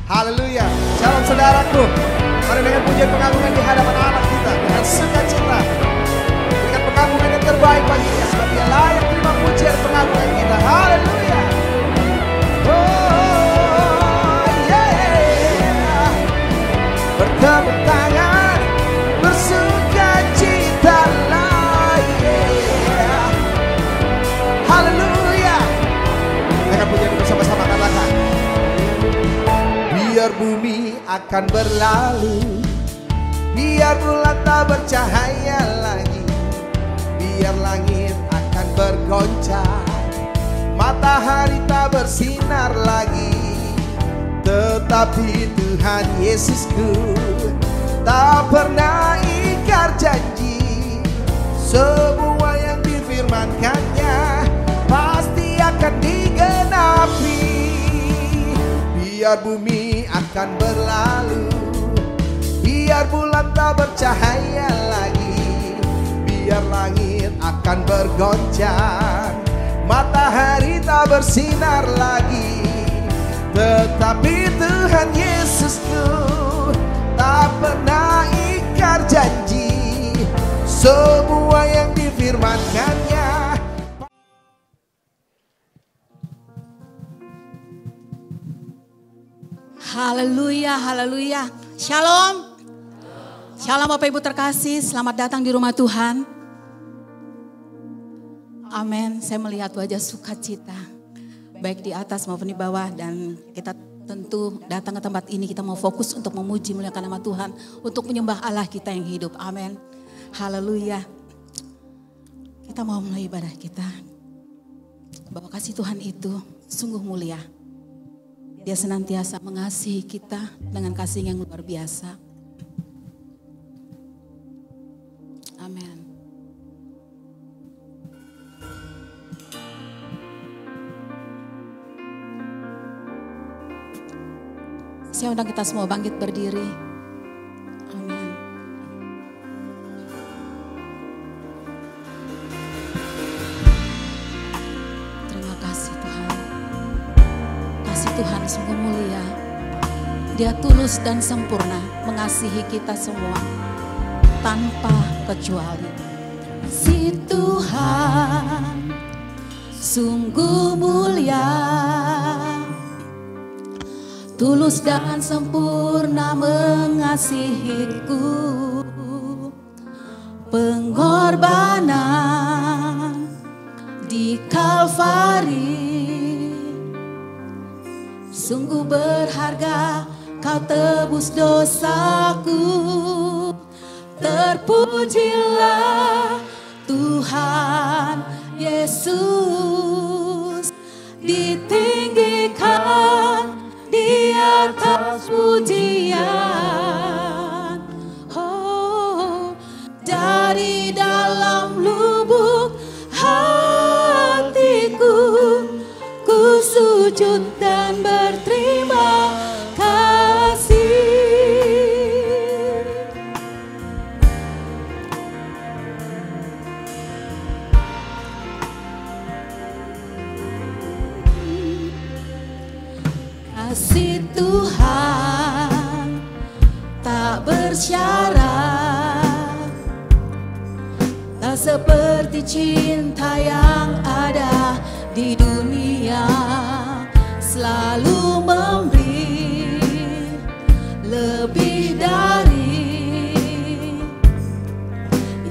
Haleluya. Shalom saudaraku. Mari dengan pujian pengagungan di hadapan Allah kita dengan sukacita. Berikan pengagungan yang terbaik baginya sebab Dia layak terima pujian pengagungan kita. Haleluya. Oh yeah. Bertepuk tangan, bersukacita lah. Yeah. Haleluya. Dengan pujian bersama-sama katakan. Biar bumi akan berlalu, biar bulan tak bercahaya lagi, biar langit akan bergoncang, matahari tak bersinar lagi. Tetapi Tuhan Yesusku tak pernah ingkar janji. Semua yang difirmankannya pasti akan digenapi. Biar bumi akan berlalu, biar bulan tak bercahaya lagi, biar langit akan bergoncang, matahari tak bersinar lagi. Tetapi Tuhan Yesusku tak pernah ingkar janji. Semua yang difirmankannya. Haleluya, haleluya. Shalom. Shalom Bapak Ibu terkasih, selamat datang di rumah Tuhan. Amin. Saya melihat wajah sukacita, baik di atas maupun di bawah. Dan kita tentu datang ke tempat ini, kita mau fokus untuk memuji muliakan nama Tuhan, untuk menyembah Allah kita yang hidup. Amin. Haleluya. Kita mau mulai ibadah kita. Bahwa kasih Tuhan itu sungguh mulia. Dia senantiasa mengasihi kita dengan kasih yang luar biasa. Amin. Saya undang kita semua bangkit berdiri. Amin. Terima kasih Tuhan. Kasih Tuhan sungguh mulia. Dia tulus dan sempurna mengasihi kita semua tanpa kecuali. Si Tuhan sungguh mulia, tulus dan sempurna mengasihiku. Pengorbanan di Kalvari sungguh berharga, kau tebus dosaku. Terpujilah Tuhan Yesus, ditinggikan di atas pujian. Oh, dari dalam lubuk hatiku, ku sujud dan berterima kasih. Kasih Tuhan tak bersyarat, tak seperti cinta yang ada di dunia. Selalu memberi lebih dari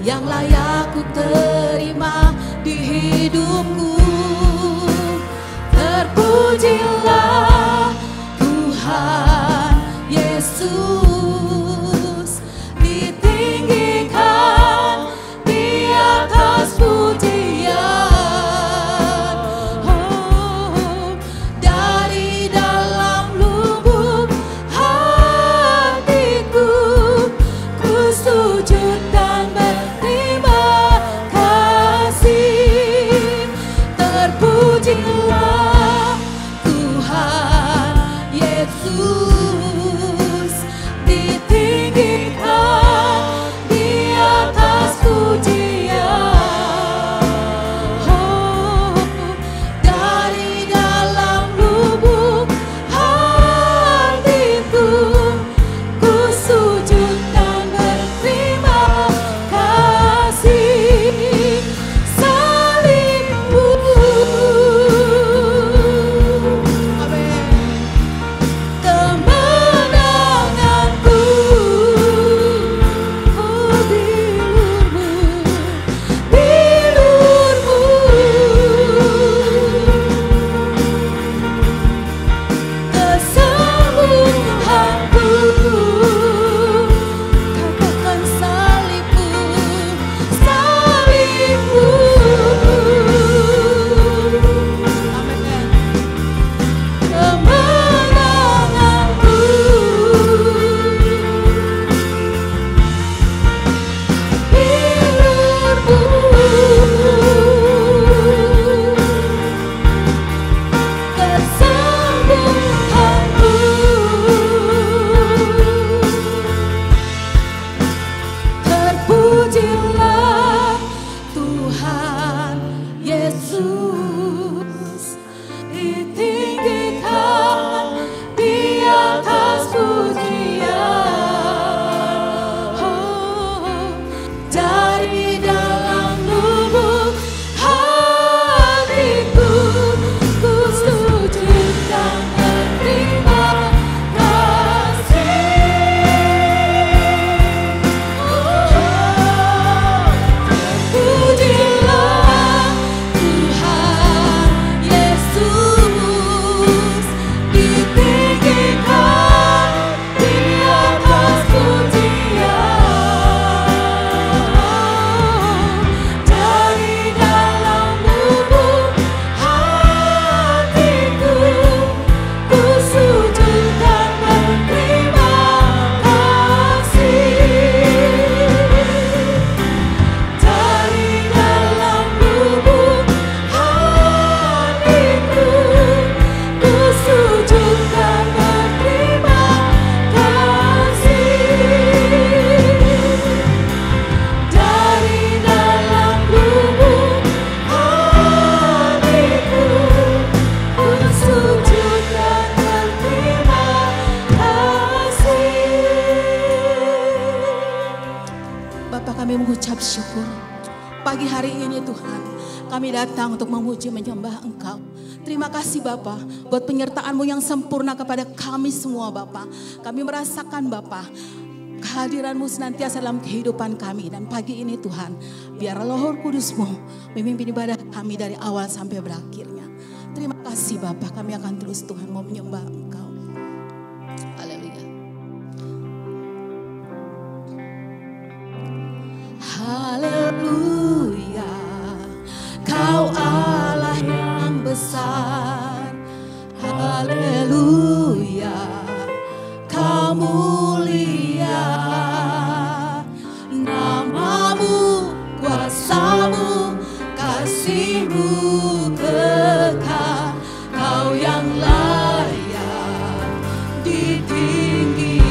yang layak ku terima di hidupku. Terpujilah Tuhan Yesus, ditinggikan di atas pujian. Oh, dari dalam lubuk hatiku, ku sujud dan berterima kasih. Terpujilah Tuhan Yesus, ditinggikan di atas pujian. Oh, dari dalam lubuk hatiku, pagi hari ini Tuhan, kami datang untuk memuji menyembah Engkau. Terima kasih Bapa buat penyertaan-Mu yang sempurna kepada kami semua Bapa. Kami merasakan Bapa kehadiran-Mu senantiasa dalam kehidupan kami. Dan pagi ini Tuhan, biar Roh Kudus-Mu memimpin ibadah kami dari awal sampai berakhirnya. Terima kasih Bapa, kami akan terus Tuhan mau menyembah Engkau. Haleluya. Haleluya, Kau Allah yang besar. Haleluya, Kau mulia. Namamu, kuasa-Mu, kasih-Mu kekal. Kau yang layak ditinggikan.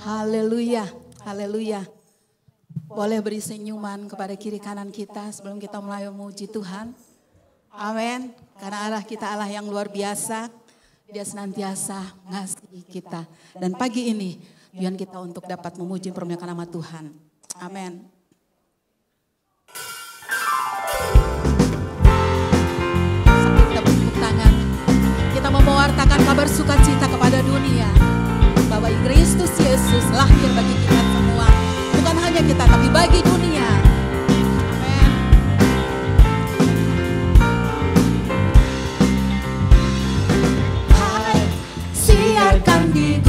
Haleluya, haleluya. Boleh beri senyuman kepada kiri kanan kita sebelum kita mulai memuji Tuhan. Amin. Karena Allah kita Allah yang luar biasa. Dia senantiasa mengasihi kita. Dan pagi ini Tuhan kita untuk dapat memuji permuliakan nama Tuhan. Amin. Kita bertepuk tangan. Kita mau mewartakan kabar sukacita kepada dunia. Bahwa Kristus Yesus lahir bagi kita semua. Bukan hanya kita tapi bagi dunia. Amin. Hai, siarkan di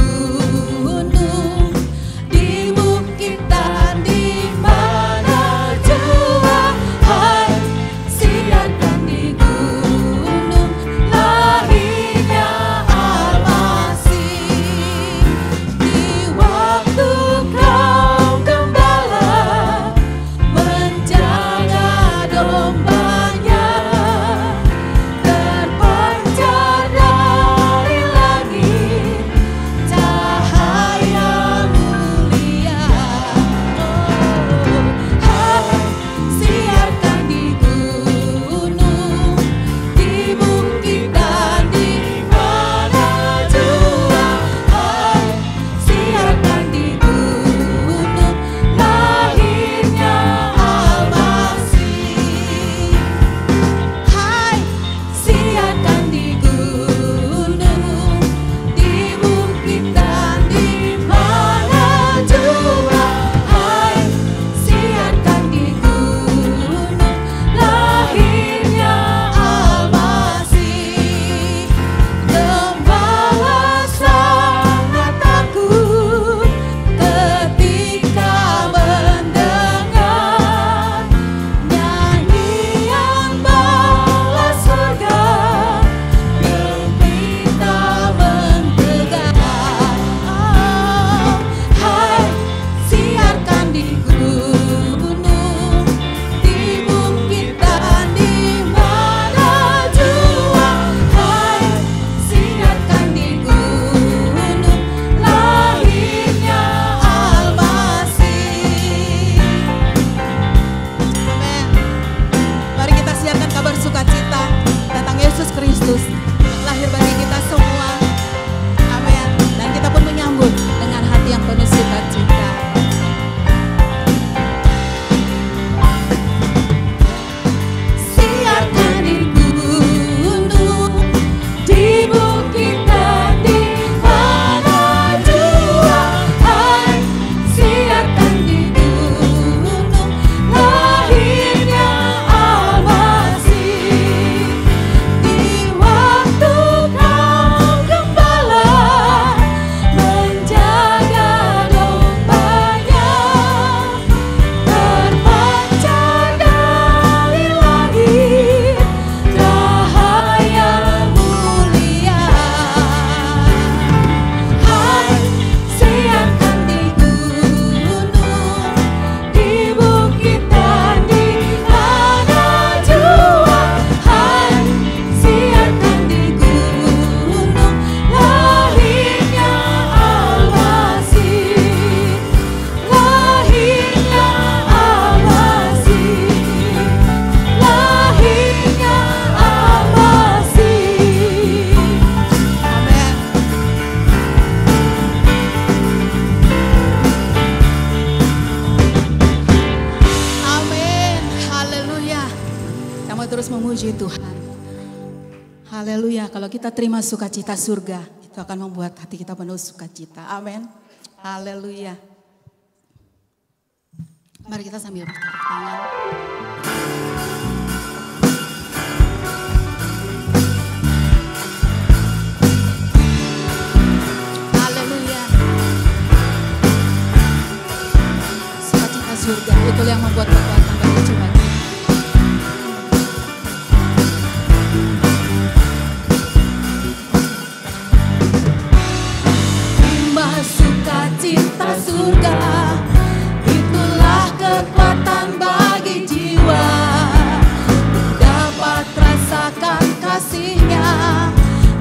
Kita mau terus memuji Tuhan. Haleluya. Kalau kita terima sukacita surga, itu akan membuat hati kita penuh sukacita. Amin. Haleluya. Mari kita sambil bertepuk tangan. Haleluya. Sukacita surga itu yang membuat kekuatan bagi jiwa kita. Terima sukacita surga, itulah kekuatan bagi jiwa. Dapat rasakan kasih-Nya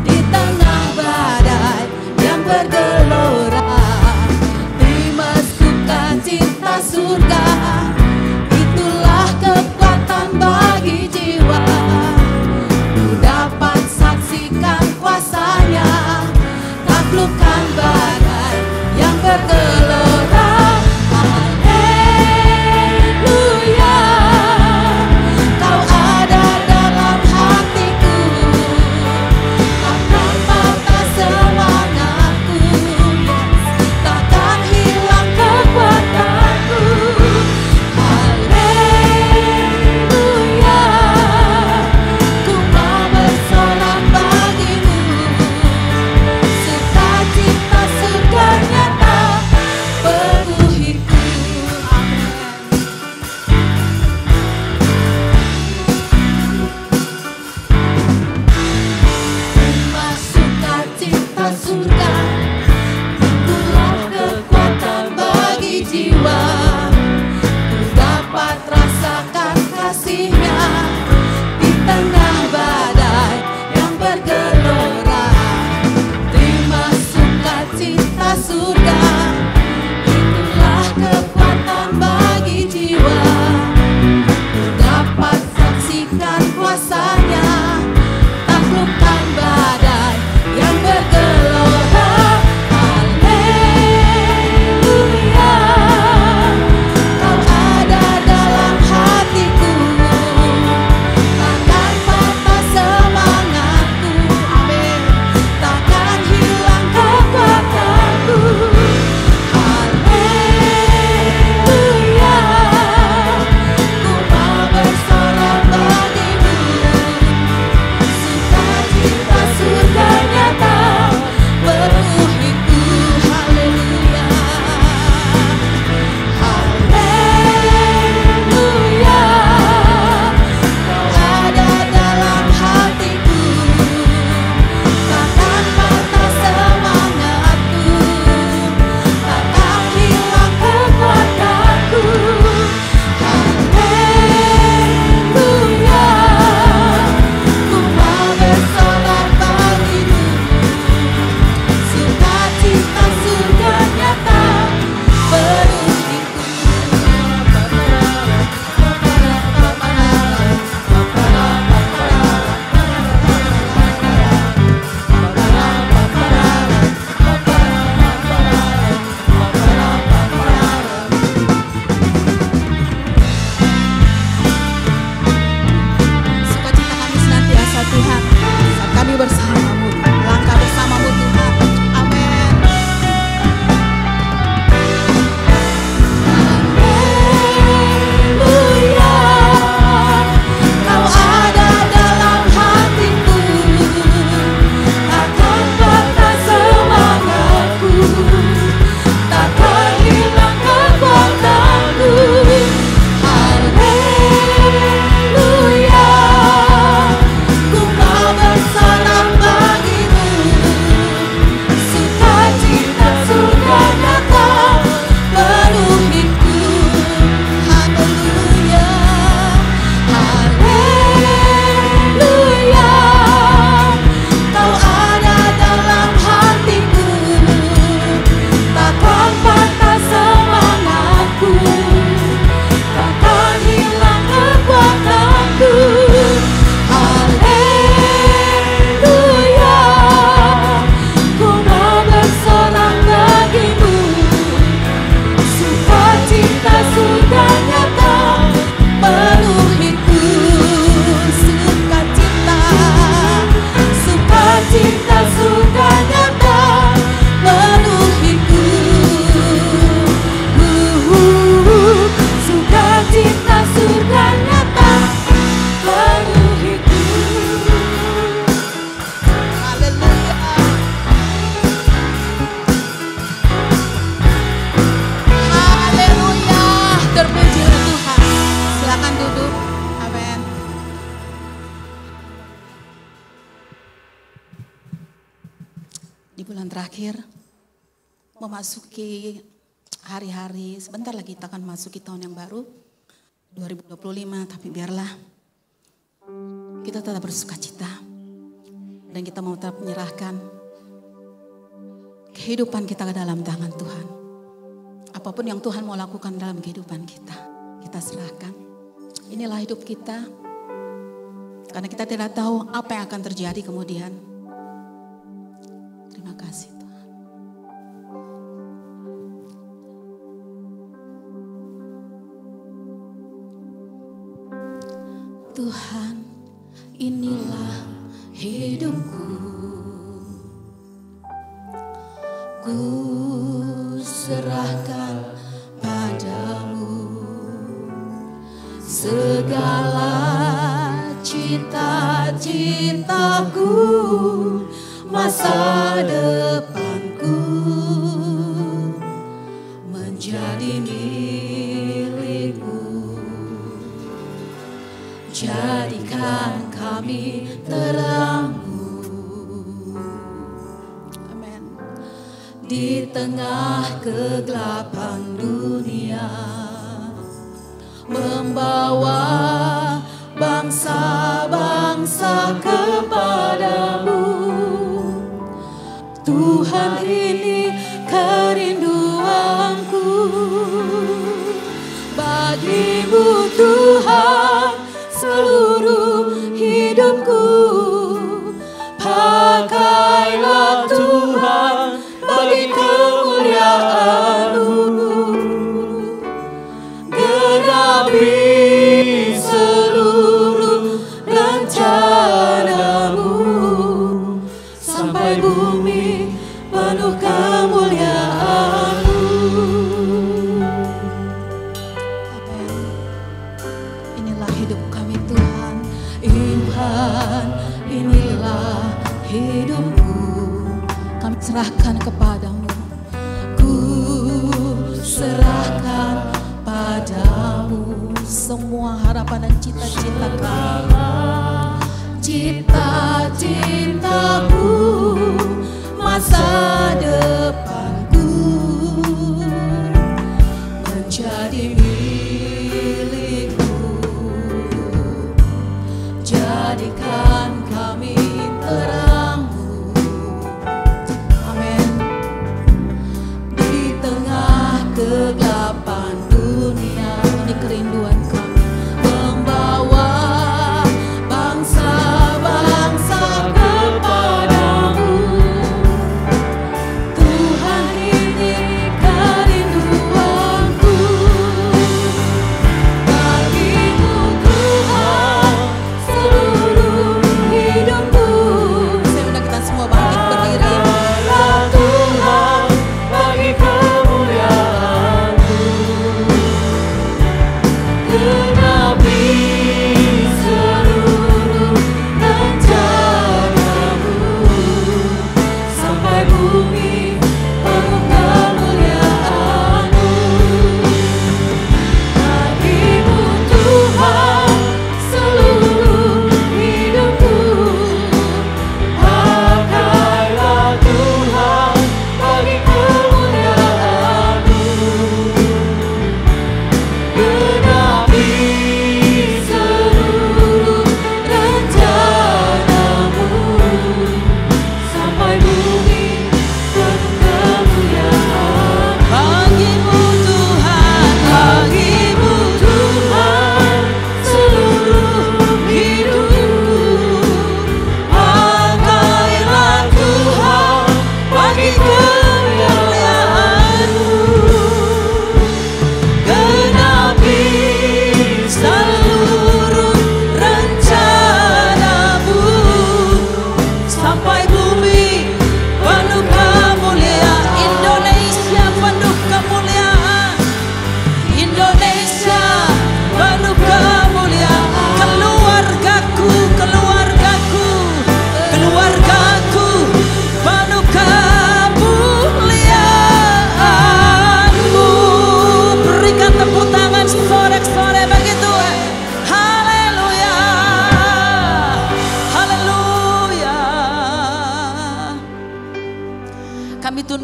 di tengah badai yang bergelora. Terima sukacita surga, itulah kekuatan bagi jiwa. Dapat saksikan kuasa-Nya, taklukkan badai yang bergelora. Haleluya, Kau ada dalam hatiku, takkan patah semangatku, takkan hilang kekuatanku. Haleluya, ku mau bersorak bagimu, sukacita surga nyata penuhiku. Terima sukacita surga, itulah kekuatan bagi jiwa. Ku dapat rasakan kasih-Nya di tengah badai yang bergelora. Terima sukacita surga, itulah kekuatan bagi jiwa. Ku dapat saksikan kuasa-Nya, taklukkan badai yang bergelora. Haleluya, Kau ada dalam hatiku, takkan patah bulan terakhir, memasuki hari-hari, sebentar lagi kita akan memasuki tahun yang baru, 2025, tapi biarlah kita tetap bersuka cita. Dan kita mau tetap menyerahkan kehidupan kita ke dalam tangan Tuhan. Apapun yang Tuhan mau lakukan dalam kehidupan kita, kita serahkan. Inilah hidup kita. Karena kita tidak tahu apa yang akan terjadi kemudian. Terima kasih Tuhan. Tuhan, inilah hidupku. Ku serahkan padamu segala cita-citaku, masa depanku menjadi milikmu. Jadikan kami terangmu. Amin. Di tengah kegelapan dunia, membawa bangsa-bangsa kepadamu. Tuhan, ini kerinduanku. Bagimu Tuhan seluruh hidupku. Pakailah Tuhan bagi kemuliaan-Mu. Genapi seluruh rencana-Mu sampai bumi penuh kemuliaan-Mu. Amin. Inilah hidup kami Tuhan. Tuhan, inilah hidupku. Kami serahkan kepadamu. Ku serahkan padamu semua harapan dan cita-cita kami. Cita-citaku, masa depanku menjadi milikmu. Jadikan kami terangmu. Amin. Di tengah kegelapan dunia, ini kerinduan kami, membawa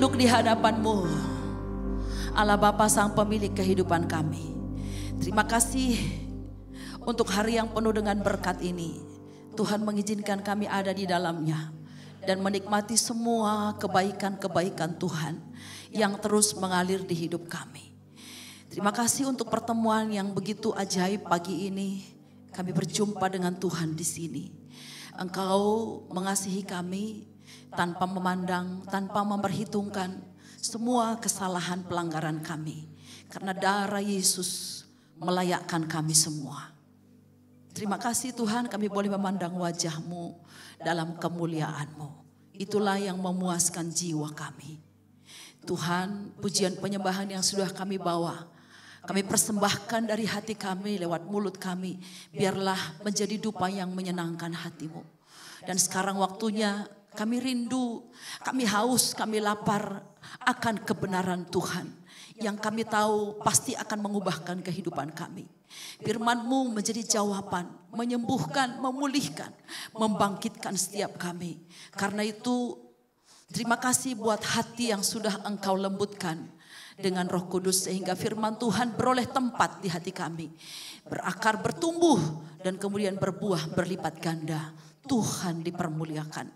tunduk di hadapan-Mu, Allah Bapa Sang Pemilik kehidupan kami. Terima kasih untuk hari yang penuh dengan berkat ini. Tuhan mengizinkan kami ada di dalamnya dan menikmati semua kebaikan-kebaikan Tuhan yang terus mengalir di hidup kami. Terima kasih untuk pertemuan yang begitu ajaib pagi ini. Kami berjumpa dengan Tuhan di sini. Engkau mengasihi kami tanpa memandang, tanpa memperhitungkan semua kesalahan pelanggaran kami. Karena darah Yesus melayakkan kami semua. Terima kasih Tuhan, kami boleh memandang wajah-Mu dalam kemuliaan-Mu. Itulah yang memuaskan jiwa kami. Tuhan, pujian penyembahan yang sudah kami bawa, kami persembahkan dari hati kami lewat mulut kami. Biarlah menjadi dupa yang menyenangkan hati-Mu. Dan sekarang waktunya kami rindu, kami haus, kami lapar akan kebenaran Tuhan. Yang kami tahu pasti akan mengubahkan kehidupan kami. Firman-Mu menjadi jawaban, menyembuhkan, memulihkan, membangkitkan setiap kami. Karena itu terima kasih buat hati yang sudah Engkau lembutkan dengan Roh Kudus. Sehingga firman Tuhan beroleh tempat di hati kami. Berakar, bertumbuh dan kemudian berbuah berlipat ganda. Tuhan dipermuliakan.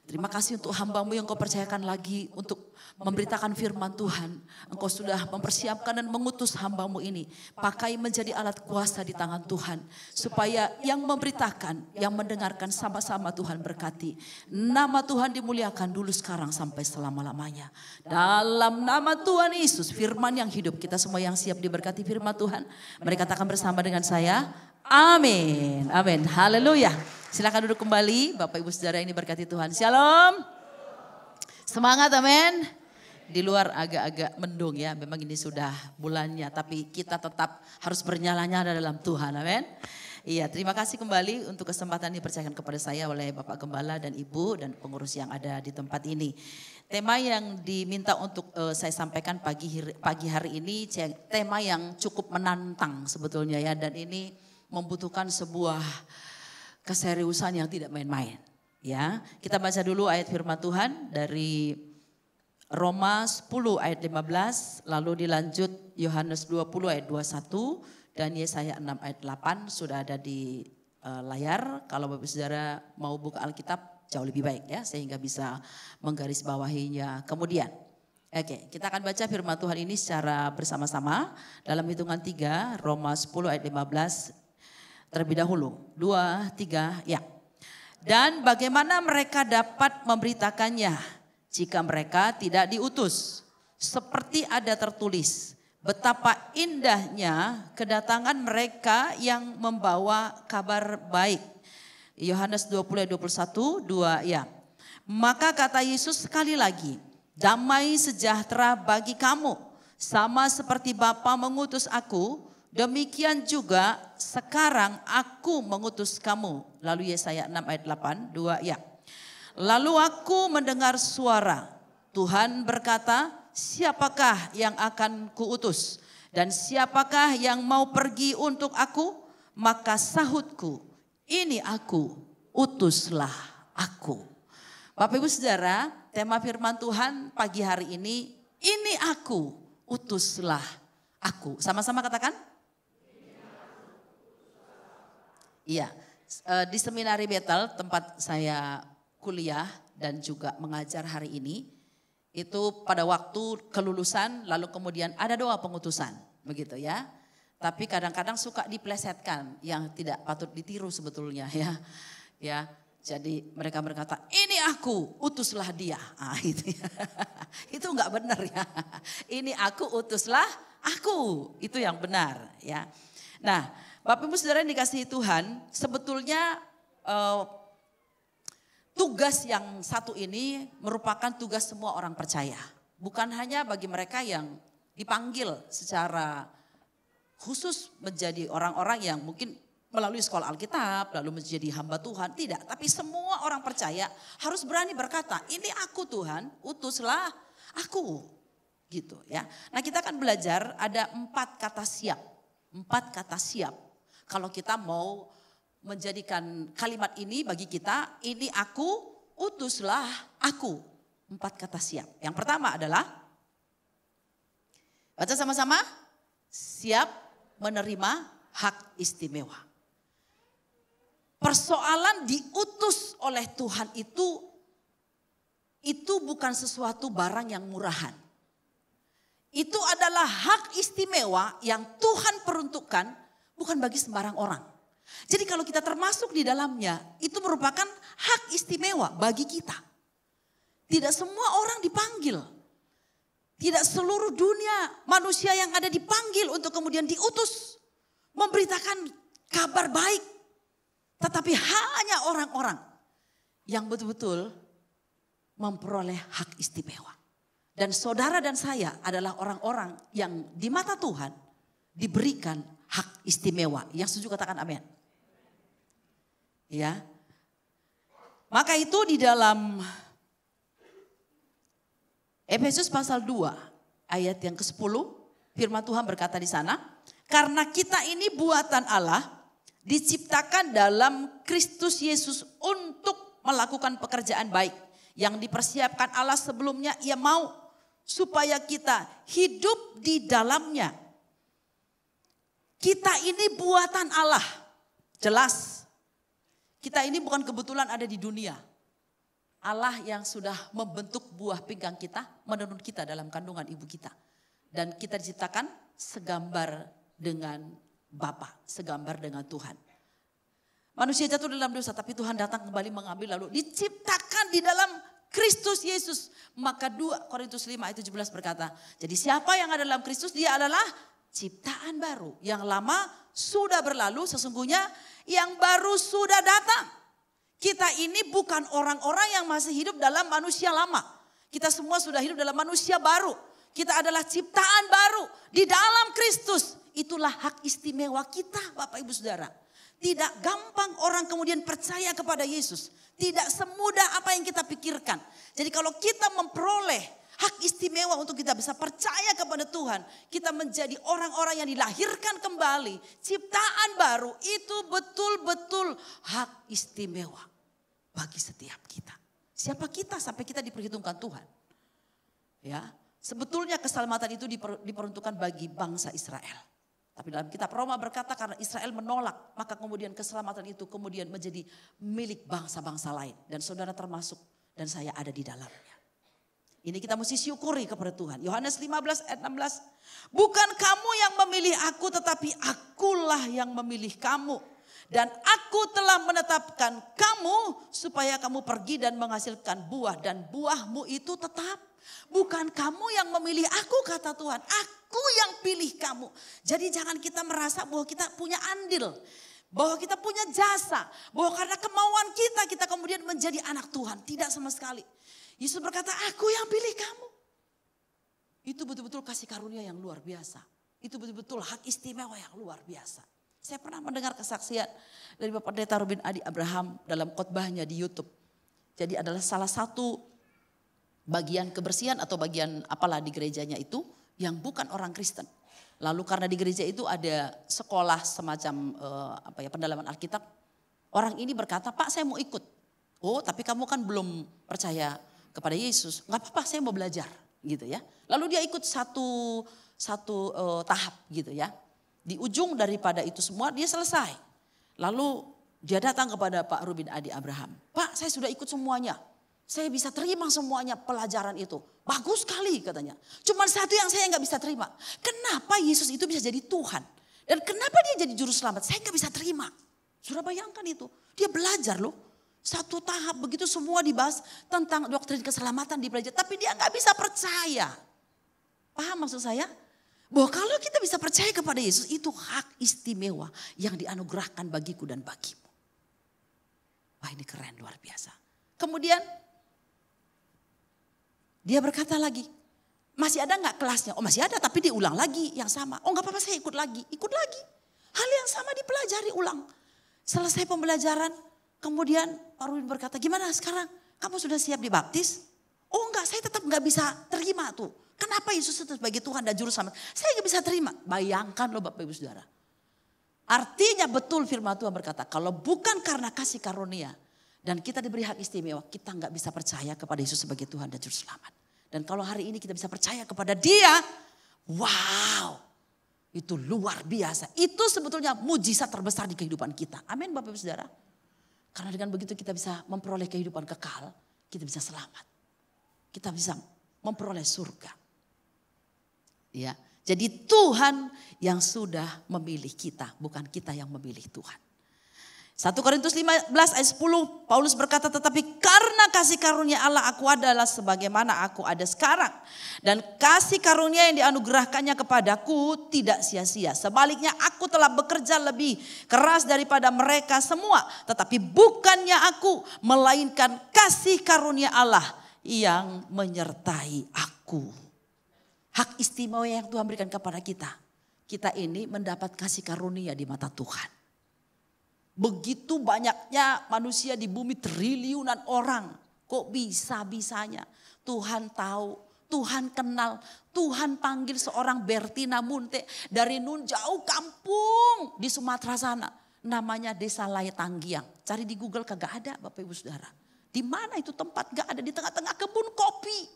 Terima kasih untuk hamba-Mu yang Kau percayakan lagi untuk memberitakan firman Tuhan. Engkau sudah mempersiapkan dan mengutus hamba-Mu ini. Pakai menjadi alat kuasa di tangan Tuhan. Supaya yang memberitakan, yang mendengarkan sama-sama Tuhan berkati. Nama Tuhan dimuliakan dulu sekarang sampai selama-lamanya. Dalam nama Tuhan Yesus, firman yang hidup. Kita semua yang siap diberkati firman Tuhan. Mari katakan bersama dengan saya. Amin. Amin. Haleluya. Silakan duduk kembali. Bapak Ibu Saudara ini berkati Tuhan. Shalom. Semangat, amin. Di luar agak-agak mendung ya. Memang ini sudah bulannya. Tapi kita tetap harus bernyala-nyala dalam Tuhan. Amin. Iya, terima kasih kembali untuk kesempatan yang dipercayakan kepada saya oleh Bapak Gembala dan Ibu dan pengurus yang ada di tempat ini. Tema yang diminta untuk saya sampaikan pagi hari ini tema yang cukup menantang sebetulnya ya. Dan ini membutuhkan sebuah keseriusan yang tidak main-main. Ya, kita baca dulu ayat firman Tuhan dari Roma 10 ayat 15, lalu dilanjut Yohanes 20 ayat 21 dan Yesaya 6 ayat 8 sudah ada di layar. Kalau Bapak Saudara mau buka Alkitab jauh lebih baik ya, sehingga bisa menggarisbawahinya kemudian. Oke, kita akan baca firman Tuhan ini secara bersama-sama dalam hitungan 3, Roma 10 ayat 15 terlebih dahulu. 2, 3, ya. Dan bagaimana mereka dapat memberitakannya jika mereka tidak diutus? Seperti ada tertulis, betapa indahnya kedatangan mereka yang membawa kabar baik. Yohanes 20 ayat 21, 2, ya. Maka kata Yesus sekali lagi, damai sejahtera bagi kamu. Sama seperti Bapa mengutus aku, demikian juga sekarang aku mengutus kamu. Lalu Yesaya 6 ayat 8, 2 ya. Lalu aku mendengar suara, Tuhan berkata, siapakah yang akan kuutus? Dan siapakah yang mau pergi untuk aku? Maka sahutku, ini aku, utuslah aku. Bapak Ibu Saudara, tema firman Tuhan pagi hari ini aku, utuslah aku. Sama-sama katakan. Iya, di Seminari Bethel tempat saya kuliah dan juga mengajar hari ini, itu pada waktu kelulusan lalu kemudian ada doa pengutusan, begitu ya. Tapi kadang-kadang suka diplesetkan yang tidak patut ditiru sebetulnya ya. Ya, jadi mereka berkata, ini aku, utuslah dia. Ah, itu ya. Itu enggak benar ya. Ini aku, utuslah aku. Itu yang benar ya. Nah, Bapak Ibu Saudara yang dikasihi Tuhan, sebetulnya tugas yang satu ini merupakan tugas semua orang percaya. Bukan hanya bagi mereka yang dipanggil secara khusus menjadi orang-orang yang mungkin melalui sekolah Alkitab, lalu menjadi hamba Tuhan. Tidak, tapi semua orang percaya harus berani berkata, ini aku Tuhan, utuslah aku. Gitu ya. Nah kita akan belajar ada 4 kata siap. 4 kata siap. Kalau kita mau menjadikan kalimat ini bagi kita, ini aku, utuslah aku. 4 kata siap. Yang pertama adalah, baca sama-sama, siap menerima hak istimewa. Persoalan diutus oleh Tuhan itu bukan sesuatu barang yang murahan. Itu adalah hak istimewa yang Tuhan peruntukkan bukan bagi sembarang orang. Jadi kalau kita termasuk di dalamnya, itu merupakan hak istimewa bagi kita. Tidak semua orang dipanggil. Tidak seluruh dunia manusia yang ada dipanggil untuk kemudian diutus. Memberitakan kabar baik. Tetapi hanya orang-orang yang betul-betul memperoleh hak istimewa. Dan saudara dan saya adalah orang-orang yang di mata Tuhan diberikan hak istimewa. Yang setuju katakan amin. Ya. Maka itu di dalam Efesus pasal 2 ayat yang ke-10 firman Tuhan berkata di sana, karena kita ini buatan Allah diciptakan dalam Kristus Yesus untuk melakukan pekerjaan baik yang dipersiapkan Allah sebelumnya Ia mau supaya kita hidup di dalamnya. Kita ini buatan Allah. Jelas. Kita ini bukan kebetulan ada di dunia. Allah yang sudah membentuk buah pinggang kita, menurun kita dalam kandungan ibu kita. Dan kita diciptakan segambar dengan Bapa, segambar dengan Tuhan. Manusia jatuh dalam dosa, tapi Tuhan datang kembali mengambil lalu diciptakan di dalam Kristus Yesus. Maka 2 Korintus 5 ayat 17 berkata, jadi siapa yang ada dalam Kristus, dia adalah ciptaan baru. Yang lama sudah berlalu, sesungguhnya yang baru sudah datang. Kita ini bukan orang-orang yang masih hidup dalam manusia lama. Kita semua sudah hidup dalam manusia baru. Kita adalah ciptaan baru di dalam Kristus. Itulah hak istimewa kita, Bapak Ibu Saudara. Tidak gampang orang kemudian percaya kepada Yesus. Tidak semudah apa yang kita pikirkan. Jadi kalau kita memperoleh hak istimewa untuk kita bisa percaya kepada Tuhan. Kita menjadi orang-orang yang dilahirkan kembali. Ciptaan baru itu betul-betul hak istimewa bagi setiap kita. Siapa kita sampai kita diperhitungkan Tuhan? Ya, sebetulnya keselamatan itu diperuntukkan bagi bangsa Israel. Tapi dalam kitab Roma berkata karena Israel menolak, maka kemudian keselamatan itu kemudian menjadi milik bangsa-bangsa lain. Dan saudara termasuk dan saya ada di dalamnya. Ini kita mesti syukuri kepada Tuhan. Yohanes 15 ayat 16. Bukan kamu yang memilih aku, tetapi akulah yang memilih kamu. Dan aku telah menetapkan kamu supaya kamu pergi dan menghasilkan buah. Dan buahmu itu tetap. Bukan kamu yang memilih aku, kata Tuhan. Aku yang pilih kamu. Jadi jangan kita merasa bahwa kita punya andil. Bahwa kita punya jasa. Bahwa karena kemauan kita kemudian menjadi anak Tuhan. Tidak sama sekali. Yesus berkata, aku yang pilih kamu. Itu betul-betul kasih karunia yang luar biasa. Itu betul-betul hak istimewa yang luar biasa. Saya pernah mendengar kesaksian dari Bapak Pendeta Ruben Adi Abraham dalam khotbahnya di YouTube. Jadi adalah salah satu bagian kebersihan atau bagian apalah di gerejanya itu yang bukan orang Kristen. Lalu karena di gereja itu ada sekolah semacam pendalaman Alkitab. Orang ini berkata, Pak saya mau ikut. Oh tapi kamu kan belum percaya kepada Yesus. Gak apa-apa saya mau belajar gitu ya. Lalu dia ikut satu tahap gitu ya. Di ujung daripada itu semua dia selesai. Lalu dia datang kepada Pak Ruben Adi Abraham. Pak saya sudah ikut semuanya. Saya bisa terima semuanya pelajaran itu. Bagus sekali katanya. Cuma satu yang saya gak bisa terima. Kenapa Yesus itu bisa jadi Tuhan? Dan kenapa dia jadi juru selamat? Saya gak bisa terima. Sudah bayangkan itu. Dia belajar loh. Satu tahap begitu semua dibahas tentang doktrin keselamatan dipelajari. Tapi dia gak bisa percaya. Paham maksud saya? Bahwa kalau kita bisa percaya kepada Yesus itu hak istimewa yang dianugerahkan bagiku dan bagimu. Wah ini keren luar biasa. Kemudian dia berkata lagi, masih ada gak kelasnya? Oh masih ada tapi diulang lagi yang sama. Oh gak apa-apa saya ikut lagi. Ikut lagi. Hal yang sama dipelajari ulang. Selesai pembelajaran kemudian Pak Ruben berkata gimana sekarang? Kamu sudah siap dibaptis? Oh enggak saya tetap gak bisa terima tuh. Kenapa Yesus itu sebagai Tuhan dan Juru Selamat? Saya gak bisa terima. Bayangkan loh Bapak Ibu Saudara. Artinya betul firman Tuhan berkata kalau bukan karena kasih karunia Dan kita diberi hak istimewa, kita nggak bisa percaya kepada Yesus sebagai Tuhan dan Juru Selamat. Dan kalau hari ini kita bisa percaya kepada Dia, wow, itu luar biasa. Itu sebetulnya mujizat terbesar di kehidupan kita. Amin Bapak Ibu Saudara. Karena dengan begitu kita bisa memperoleh kehidupan kekal, kita bisa selamat. Kita bisa memperoleh surga. Ya, jadi Tuhan yang sudah memilih kita, bukan kita yang memilih Tuhan. 1 Korintus 15 ayat 10, Paulus berkata, tetapi karena kasih karunia Allah aku adalah sebagaimana aku ada sekarang. Dan kasih karunia yang dianugerahkannya kepadaku tidak sia-sia. Sebaliknya aku telah bekerja lebih keras daripada mereka semua. Tetapi bukannya aku, melainkan kasih karunia Allah yang menyertai aku. Hak istimewa yang Tuhan berikan kepada kita. Kita ini mendapat kasih karunia di mata Tuhan. Begitu banyaknya manusia di bumi, triliunan orang. Kok bisa-bisanya? Tuhan tahu, Tuhan kenal, Tuhan panggil seorang Bertina Munte dari nun jauh kampung di Sumatera sana. Namanya Desa Layetanggiang. Cari di Google kagak ada Bapak Ibu Saudara. Di mana itu tempat? Gak ada, di tengah-tengah kebun kopi.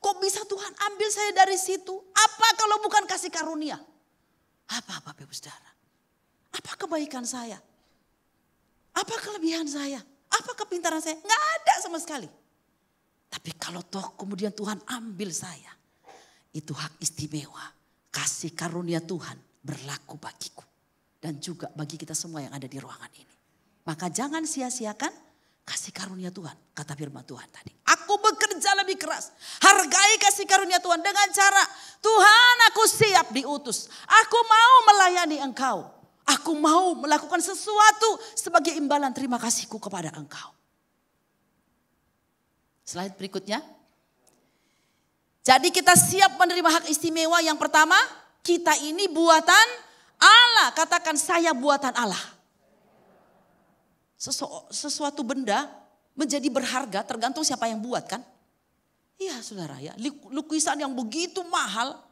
Kok bisa Tuhan ambil saya dari situ? Apa kalau bukan kasih karunia? Apa Bapak Ibu Saudara? Apa kebaikan saya? Apa kelebihan saya? Apa kepintaran saya? Nggak ada sama sekali. Tapi kalau toh kemudian Tuhan ambil saya, itu hak istimewa. Kasih karunia Tuhan berlaku bagiku. Dan juga bagi kita semua yang ada di ruangan ini. Maka jangan sia-siakan kasih karunia Tuhan. Kata firman Tuhan tadi. Aku bekerja lebih keras. Hargai kasih karunia Tuhan dengan cara, Tuhan aku siap diutus. Aku mau melayani Engkau. Aku mau melakukan sesuatu sebagai imbalan terima kasihku kepada Engkau. Slide berikutnya. Jadi kita siap menerima hak istimewa. Yang pertama, kita ini buatan Allah. Katakan saya buatan Allah. Sesuatu benda menjadi berharga tergantung siapa yang buat kan. Iya saudara ya, lukisan yang begitu mahal.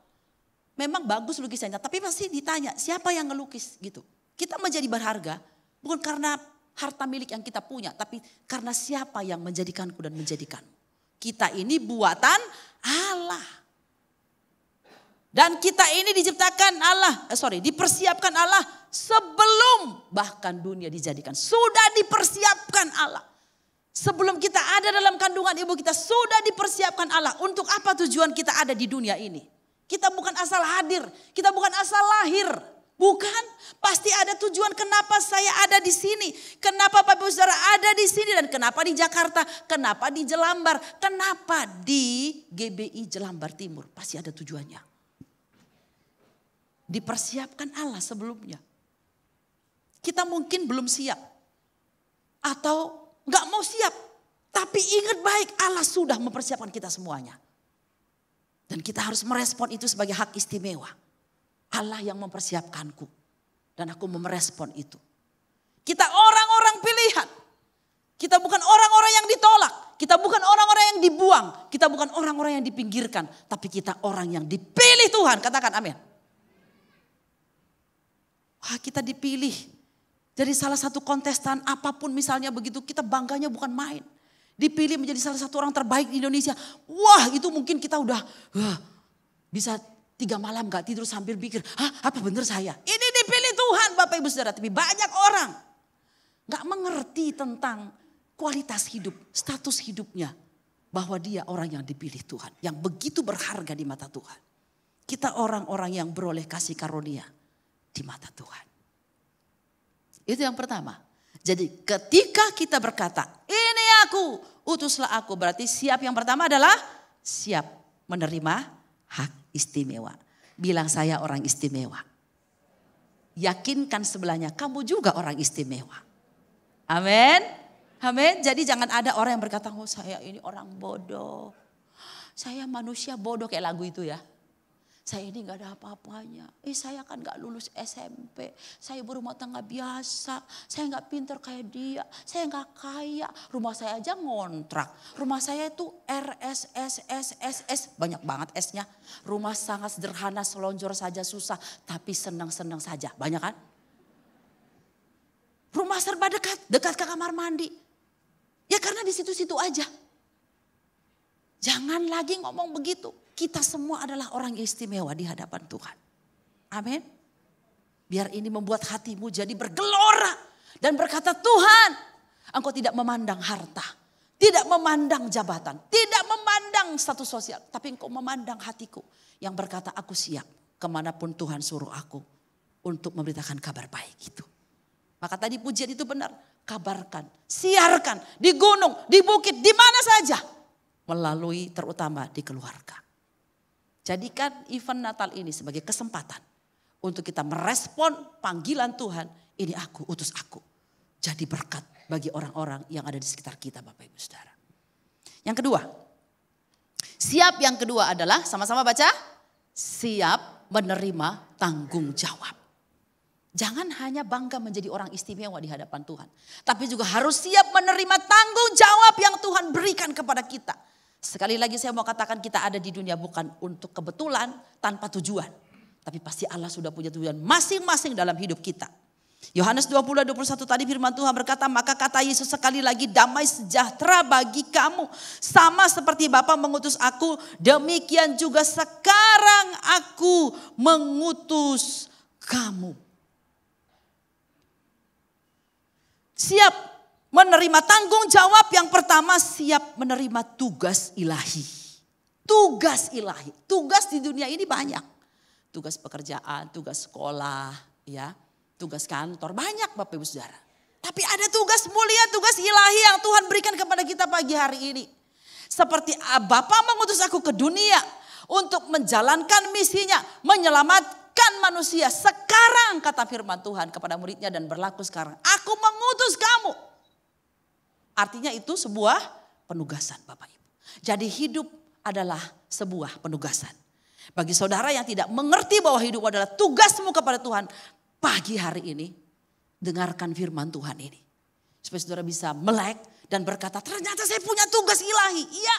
Memang bagus lukisannya, tapi pasti ditanya siapa yang ngelukis gitu. Kita menjadi berharga bukan karena harta milik yang kita punya, tapi karena siapa yang menjadikanku dan menjadikanmu. Kita ini buatan Allah. Dan kita ini dipersiapkan Allah sebelum bahkan dunia dijadikan. Sudah dipersiapkan Allah. Sebelum kita ada dalam kandungan ibu kita sudah dipersiapkan Allah. Untuk apa tujuan kita ada di dunia ini? Kita bukan asal hadir, kita bukan asal lahir. Bukan, pasti ada tujuan kenapa saya ada di sini. Kenapa Bapak Ibu Saudara ada di sini dan kenapa di Jakarta, kenapa di Jelambar, kenapa di GBI Jelambar Timur. Pasti ada tujuannya. Dipersiapkan Allah sebelumnya. Kita mungkin belum siap atau gak mau siap. Tapi ingat baik Allah sudah mempersiapkan kita semuanya. Dan kita harus merespon itu sebagai hak istimewa. Allah yang mempersiapkanku. Dan aku merespon itu. Kita orang-orang pilihan. Kita bukan orang-orang yang ditolak. Kita bukan orang-orang yang dibuang. Kita bukan orang-orang yang dipinggirkan. Tapi kita orang yang dipilih Tuhan. Katakan amin. Wah, kita dipilih. Jadi salah satu kontestan apapun misalnya begitu. Kita bangganya bukan main. Dipilih menjadi salah satu orang terbaik di Indonesia. Wah, itu mungkin kita udah bisa 3 malam gak tidur sambil pikir, apa benar saya? Ini dipilih Tuhan Bapak Ibu Saudara. Tapi banyak orang gak mengerti tentang kualitas hidup, status hidupnya. Bahwa dia orang yang dipilih Tuhan. Yang begitu berharga di mata Tuhan. Kita orang-orang yang beroleh kasih karunia di mata Tuhan. Itu yang pertama. Jadi ketika kita berkata, ini aku, utuslah aku. Berarti siap yang pertama adalah siap menerima hak istimewa. Bilang saya orang istimewa. Yakinkan sebelahnya, kamu juga orang istimewa. Amin. Amin. Jadi jangan ada orang yang berkata, oh saya ini orang bodoh. Saya manusia bodoh kayak lagu itu ya. Saya ini gak ada apa-apanya. Saya kan gak lulus SMP. Saya berumah tangga biasa. Saya gak pintar kayak dia. Saya gak kaya. Rumah saya aja ngontrak. Rumah saya itu RSSSSS. Banyak banget S-nya. Rumah sangat sederhana, selonjor saja susah. Tapi senang-senang saja. Banyak kan? Rumah serba dekat. Dekat ke kamar mandi. Ya karena di situ-situ aja. Jangan lagi ngomong begitu. Kita semua adalah orang yang istimewa di hadapan Tuhan. Amin. Biar ini membuat hatimu jadi bergelora. Dan berkata, Tuhan, Engkau tidak memandang harta. Tidak memandang jabatan. Tidak memandang status sosial. Tapi Engkau memandang hatiku. Yang berkata, aku siap kemanapun Tuhan suruh aku. Untuk memberitakan kabar baik itu. Maka tadi pujian itu benar. Kabarkan, siarkan di gunung, di bukit, di mana saja. Melalui terutama di keluarga. Jadikan event Natal ini sebagai kesempatan untuk kita merespon panggilan Tuhan. Ini aku, utus aku. Jadi berkat bagi orang-orang yang ada di sekitar kita, Bapak Ibu Saudara. Yang kedua, siap yang kedua adalah, sama-sama baca, siap menerima tanggung jawab. Jangan hanya bangga menjadi orang istimewa di hadapan Tuhan. Tapi juga harus siap menerima tanggung jawab yang Tuhan berikan kepada kita. Sekali lagi saya mau katakan, kita ada di dunia bukan untuk kebetulan tanpa tujuan. Tapi pasti Allah sudah punya tujuan masing-masing dalam hidup kita. Yohanes 20:21 tadi firman Tuhan berkata, maka kata Yesus sekali lagi, damai sejahtera bagi kamu. Sama seperti Bapa mengutus aku, demikian juga sekarang aku mengutus kamu. Siap menerima tanggung jawab. Yang pertama, siap menerima tugas ilahi. Tugas ilahi. Tugas di dunia ini banyak. Tugas pekerjaan, tugas sekolah, ya, tugas kantor. Banyak Bapak Ibu Saudara. Tapi ada tugas mulia, tugas ilahi yang Tuhan berikan kepada kita pagi hari ini. Seperti Bapa mengutus aku ke dunia untuk menjalankan misinya, menyelamatkan manusia. Sekarang kata firman Tuhan kepada muridnya dan berlaku sekarang. Aku mengutus kamu. Artinya itu sebuah penugasan Bapak Ibu. Jadi hidup adalah sebuah penugasan. Bagi saudara yang tidak mengerti bahwa hidup adalah tugasmu kepada Tuhan. Pagi hari ini dengarkan firman Tuhan ini. Supaya saudara bisa melek dan berkata, ternyata saya punya tugas ilahi. Iya.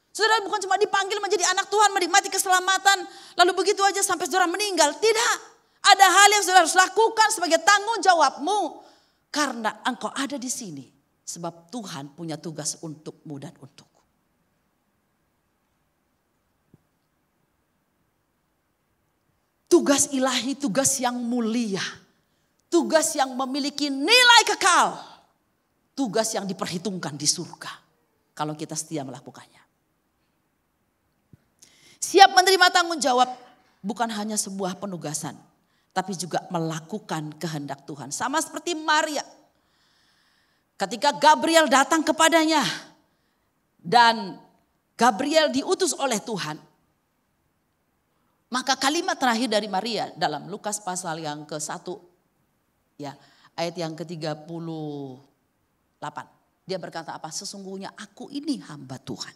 Saudara bukan cuma dipanggil menjadi anak Tuhan, menikmati keselamatan. Lalu begitu aja sampai saudara meninggal. Tidak. Ada hal yang saudara harus lakukan sebagai tanggung jawabmu. Karena engkau ada di sini. Sebab Tuhan punya tugas untukmu dan untukku. Tugas ilahi, tugas yang mulia. Tugas yang memiliki nilai kekal. Tugas yang diperhitungkan di surga. Kalau kita setia melakukannya. Siap menerima tanggung jawab bukan hanya sebuah penugasan. Tapi juga melakukan kehendak Tuhan. Sama seperti Maria. Ketika Gabriel datang kepadanya dan Gabriel diutus oleh Tuhan. Maka kalimat terakhir dari Maria dalam Lukas pasal yang ke-1. Ya, ayat yang ke-38. Dia berkata apa? Sesungguhnya aku ini hamba Tuhan.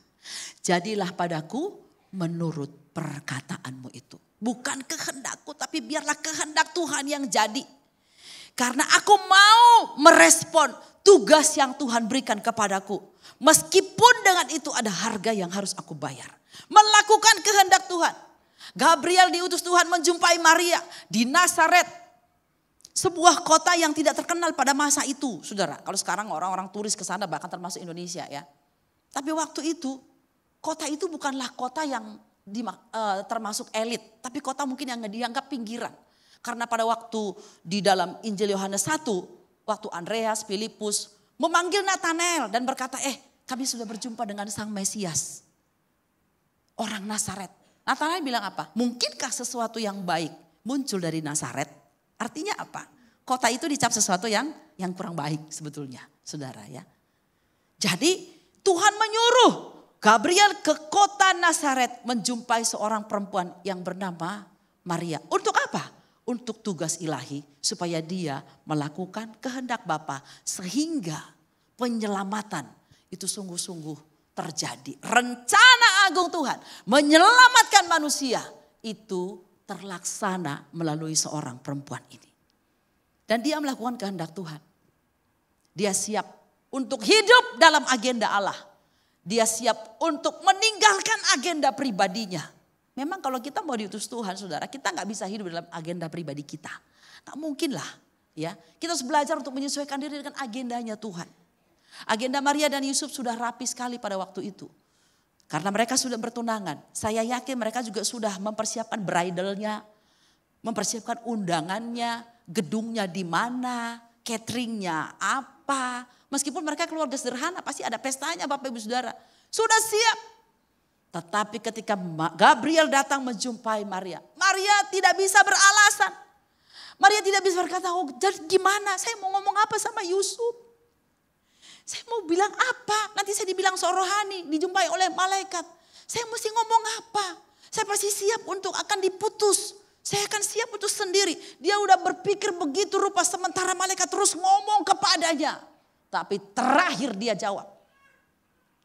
Jadilah padaku menurut perkataanmu itu. Bukan kehendakku tapi biarlah kehendak Tuhan yang jadi. Karena aku mau merespon tugas yang Tuhan berikan kepadaku. Meskipun dengan itu ada harga yang harus aku bayar. Melakukan kehendak Tuhan. Gabriel diutus Tuhan menjumpai Maria di Nazaret. Sebuah kota yang tidak terkenal pada masa itu, saudara. Kalau sekarang orang-orang turis ke sana bahkan termasuk Indonesia ya. Tapi waktu itu kota itu bukanlah kota yang termasuk elit. Tapi kota mungkin yang dianggap pinggiran. Karena pada waktu di dalam Injil Yohanes 1. Waktu Andreas, Filipus memanggil Nathanael dan berkata, kami sudah berjumpa dengan Sang Mesias. Orang Nazaret. Nathanael bilang apa? Mungkinkah sesuatu yang baik muncul dari Nazaret? Artinya apa? Kota itu dicap sesuatu yang kurang baik sebetulnya, saudara ya. Jadi Tuhan menyuruh Gabriel ke kota Nazaret menjumpai seorang perempuan yang bernama Maria. Untuk apa? Untuk tugas ilahi supaya dia melakukan kehendak Bapa sehingga penyelamatan itu sungguh-sungguh terjadi. Rencana agung Tuhan menyelamatkan manusia itu terlaksana melalui seorang perempuan ini. Dan dia melakukan kehendak Tuhan. Dia siap untuk hidup dalam agenda Allah. Dia siap untuk meninggalkan agenda pribadinya. Memang kalau kita mau diutus Tuhan, saudara, kita nggak bisa hidup dalam agenda pribadi kita. Nggak mungkin lah, ya. Kita harus belajar untuk menyesuaikan diri dengan agendanya Tuhan. Agenda Maria dan Yusuf sudah rapi sekali pada waktu itu. Karena mereka sudah bertunangan. Saya yakin mereka juga sudah mempersiapkan bridalnya, mempersiapkan undangannya, gedungnya di mana, cateringnya apa. Meskipun mereka keluarga sederhana, pasti ada pestanya Bapak Ibu Saudara. Sudah siap. Tetapi ketika Gabriel datang menjumpai Maria, Maria tidak bisa beralasan. Maria tidak bisa berkata, oh jadi gimana, saya mau ngomong apa sama Yusuf? Saya mau bilang apa? Nanti saya dibilang seorang rohani, dijumpai oleh malaikat. Saya mesti ngomong apa? Saya pasti siap untuk akan diputus. Saya akan siap untuk sendiri. Dia udah berpikir begitu rupa sementara malaikat terus ngomong kepadanya. Tapi terakhir dia jawab.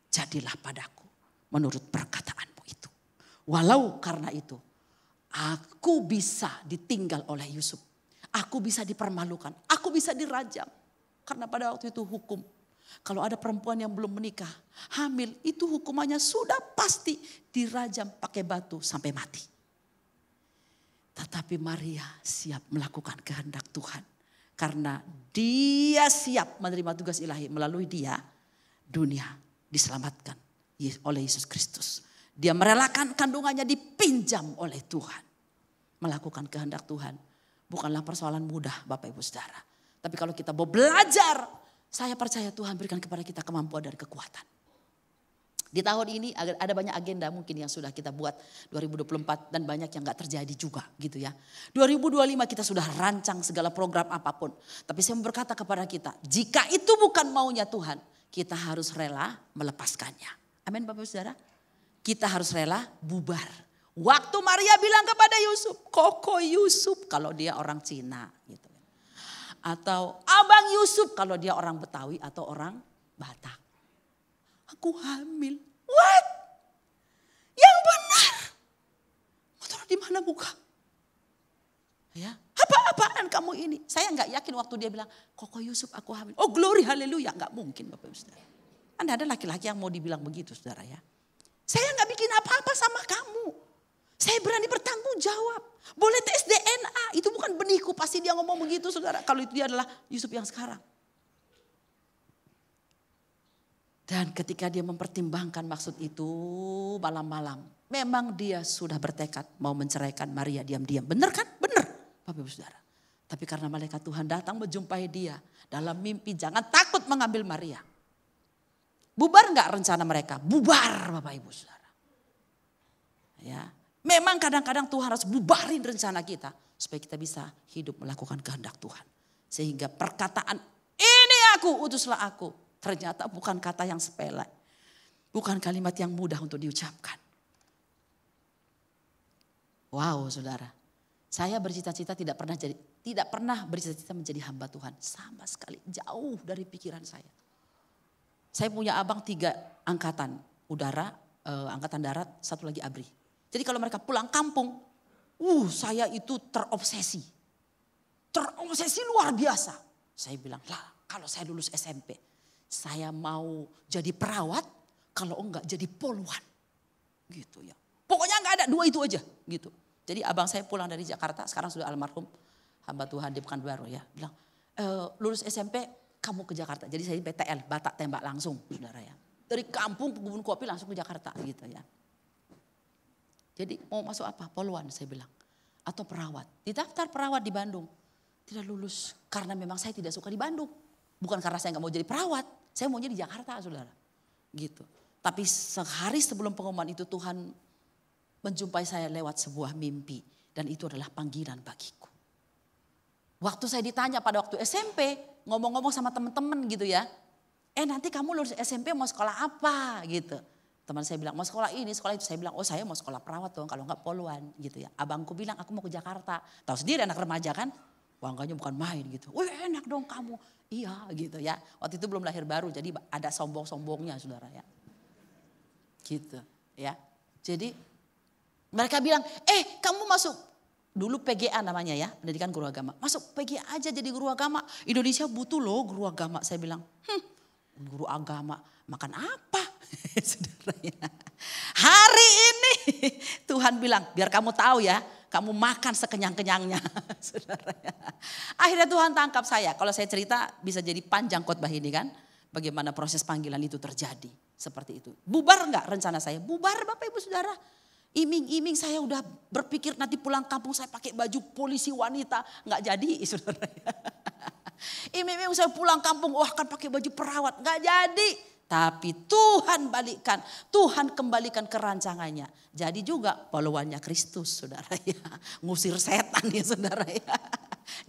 Jadilah padaku menurut perkataanmu itu. Walau karena itu aku bisa ditinggal oleh Yusuf. Aku bisa dipermalukan. Aku bisa dirajam. Karena pada waktu itu hukum. Kalau ada perempuan yang belum menikah, hamil, itu hukumannya sudah pasti dirajam pakai batu sampai mati. Tetapi Maria siap melakukan kehendak Tuhan. Karena dia siap menerima tugas ilahi. Melalui dia, dunia diselamatkan oleh Yesus Kristus. Dia merelakan kandungannya dipinjam oleh Tuhan. Melakukan kehendak Tuhan. Bukanlah persoalan mudah Bapak Ibu Saudara. Tapi kalau kita mau belajar, saya percaya Tuhan berikan kepada kita kemampuan dan kekuatan. Di tahun ini ada banyak agenda mungkin yang sudah kita buat 2024 dan banyak yang gak terjadi juga gitu ya. 2025 kita sudah rancang segala program apapun. Tapi saya berkata kepada kita, jika itu bukan maunya Tuhan, kita harus rela melepaskannya. Amin Bapak Saudara. Kita harus rela bubar. Waktu Maria bilang kepada Yusuf, Koko Yusuf kalau dia orang Cina gitu. Atau Abang Yusuf kalau dia orang Betawi atau orang Batak. Aku hamil. What? Yang benar. Motor di mana muka? Ya, apa-apaan kamu ini? Saya nggak yakin waktu dia bilang, Koko Yusuf aku hamil. Oh glory haleluya, nggak mungkin Bapak Ibu Saudara. Anda ada laki-laki yang mau dibilang begitu Saudara ya. Saya nggak bikin apa-apa sama kamu. Saya berani bertanggung jawab. Boleh tes DNA, itu bukan benihku. Pasti dia ngomong begitu Saudara. Kalau itu dia adalah Yusuf yang sekarang. Dan ketika dia mempertimbangkan maksud itu malam-malam. Memang dia sudah bertekad mau menceraikan Maria diam-diam. Benar kan? Benar Bapak Ibu Saudara. Tapi karena malaikat Tuhan datang menjumpai dia. Dalam mimpi jangan takut mengambil Maria. Bubar gak rencana mereka? Bubar Bapak Ibu Saudara. Ya. Memang kadang-kadang Tuhan harus bubarin rencana kita. Supaya kita bisa hidup melakukan kehendak Tuhan. Sehingga perkataan ini aku, utuslah aku. Ternyata bukan kata yang sepele. Bukan kalimat yang mudah untuk diucapkan. Wow Saudara. Saya bercita-cita tidak pernah bercita-cita menjadi hamba Tuhan. Sama sekali jauh dari pikiran saya. Saya punya abang 3 angkatan. Udara, angkatan darat, satu lagi ABRI. Jadi kalau mereka pulang kampung, saya itu terobsesi. Terobsesi luar biasa. Saya bilang, lah kalau saya lulus SMP, saya mau jadi perawat, kalau enggak jadi poluan. Gitu ya. Pokoknya enggak ada 2 itu aja gitu. Jadi abang saya pulang dari Jakarta, sekarang sudah almarhum, hamba Tuhan di Pekanbaru ya. Bilang, lulus SMP kamu ke Jakarta. Jadi saya BTL, Batak Tembak langsung Saudara ya. Dari kampung kebun kopi langsung ke Jakarta gitu ya. Jadi mau masuk apa? Poluan saya bilang. Atau perawat. Didaftar perawat di Bandung. Tidak lulus karena memang saya tidak suka di Bandung. Bukan karena saya gak mau jadi perawat. Saya maunya di Jakarta Saudara. Gitu. Tapi sehari sebelum pengumuman itu Tuhan menjumpai saya lewat sebuah mimpi. Dan itu adalah panggilan bagiku. Waktu saya ditanya pada waktu SMP. Ngomong-ngomong sama teman-teman gitu ya. Nanti kamu lulus SMP mau sekolah apa gitu. Teman saya bilang mau sekolah ini, sekolah itu. Saya bilang saya mau sekolah perawat dong kalau enggak poluan gitu ya. Abangku bilang aku mau ke Jakarta. Tahu sendiri anak remaja kan. Bangganya bukan main gitu. Wih enak dong kamu. Iya gitu ya. Waktu itu belum lahir baru jadi ada sombong-sombongnya Saudara ya. Gitu ya. Jadi mereka bilang kamu masuk. Dulu PGA namanya ya, pendidikan guru agama. Masuk PGA aja jadi guru agama. Indonesia butuh loh guru agama. Saya bilang guru agama makan apa? Saudara ya. Hari ini Tuhan bilang biar kamu tahu ya, kamu makan sekenyang-kenyangnya. Saudara ya. Akhirnya Tuhan tangkap saya. Kalau saya cerita bisa jadi panjang khotbah ini kan. bagaimana proses panggilan itu terjadi. Seperti itu. Bubar enggak rencana saya? Bubar Bapak Ibu Saudara. Iming-iming saya udah berpikir nanti pulang kampung saya pakai baju polisi wanita. Enggak jadi saudara. Iming-iming saya pulang kampung akan pakai baju perawat. Enggak jadi. Tapi Tuhan balikkan. Tuhan kembalikan ke rancangannya. Jadi juga pahlawannya Kristus saudara ya. Ngusir setan ya saudara ya.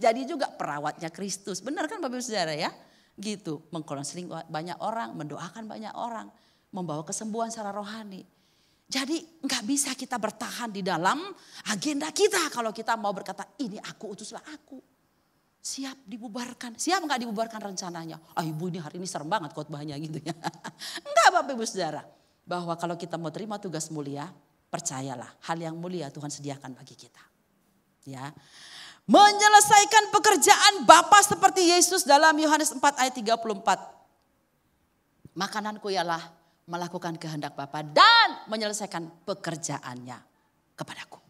Jadi juga perawatnya Kristus. Benar kan Bapak Ibu Saudara ya? Gitu. Mengkonseling banyak orang. Mendoakan banyak orang. Membawa kesembuhan secara rohani. Jadi nggak bisa kita bertahan di dalam agenda kita. Kalau kita mau berkata ini aku utuslah aku. Siap dibubarkan. Siap nggak dibubarkan rencananya? Ibu ini hari ini serem banget khotbahnya gitu ya. Enggak Bapak Ibu Saudara. Bahwa kalau kita mau terima tugas mulia. Percayalah hal yang mulia Tuhan sediakan bagi kita. Ya. Menyelesaikan pekerjaan Bapa seperti Yesus dalam Yohanes 4 ayat 34. Makananku ialah melakukan kehendak Bapa dan menyelesaikan pekerjaannya kepadaku.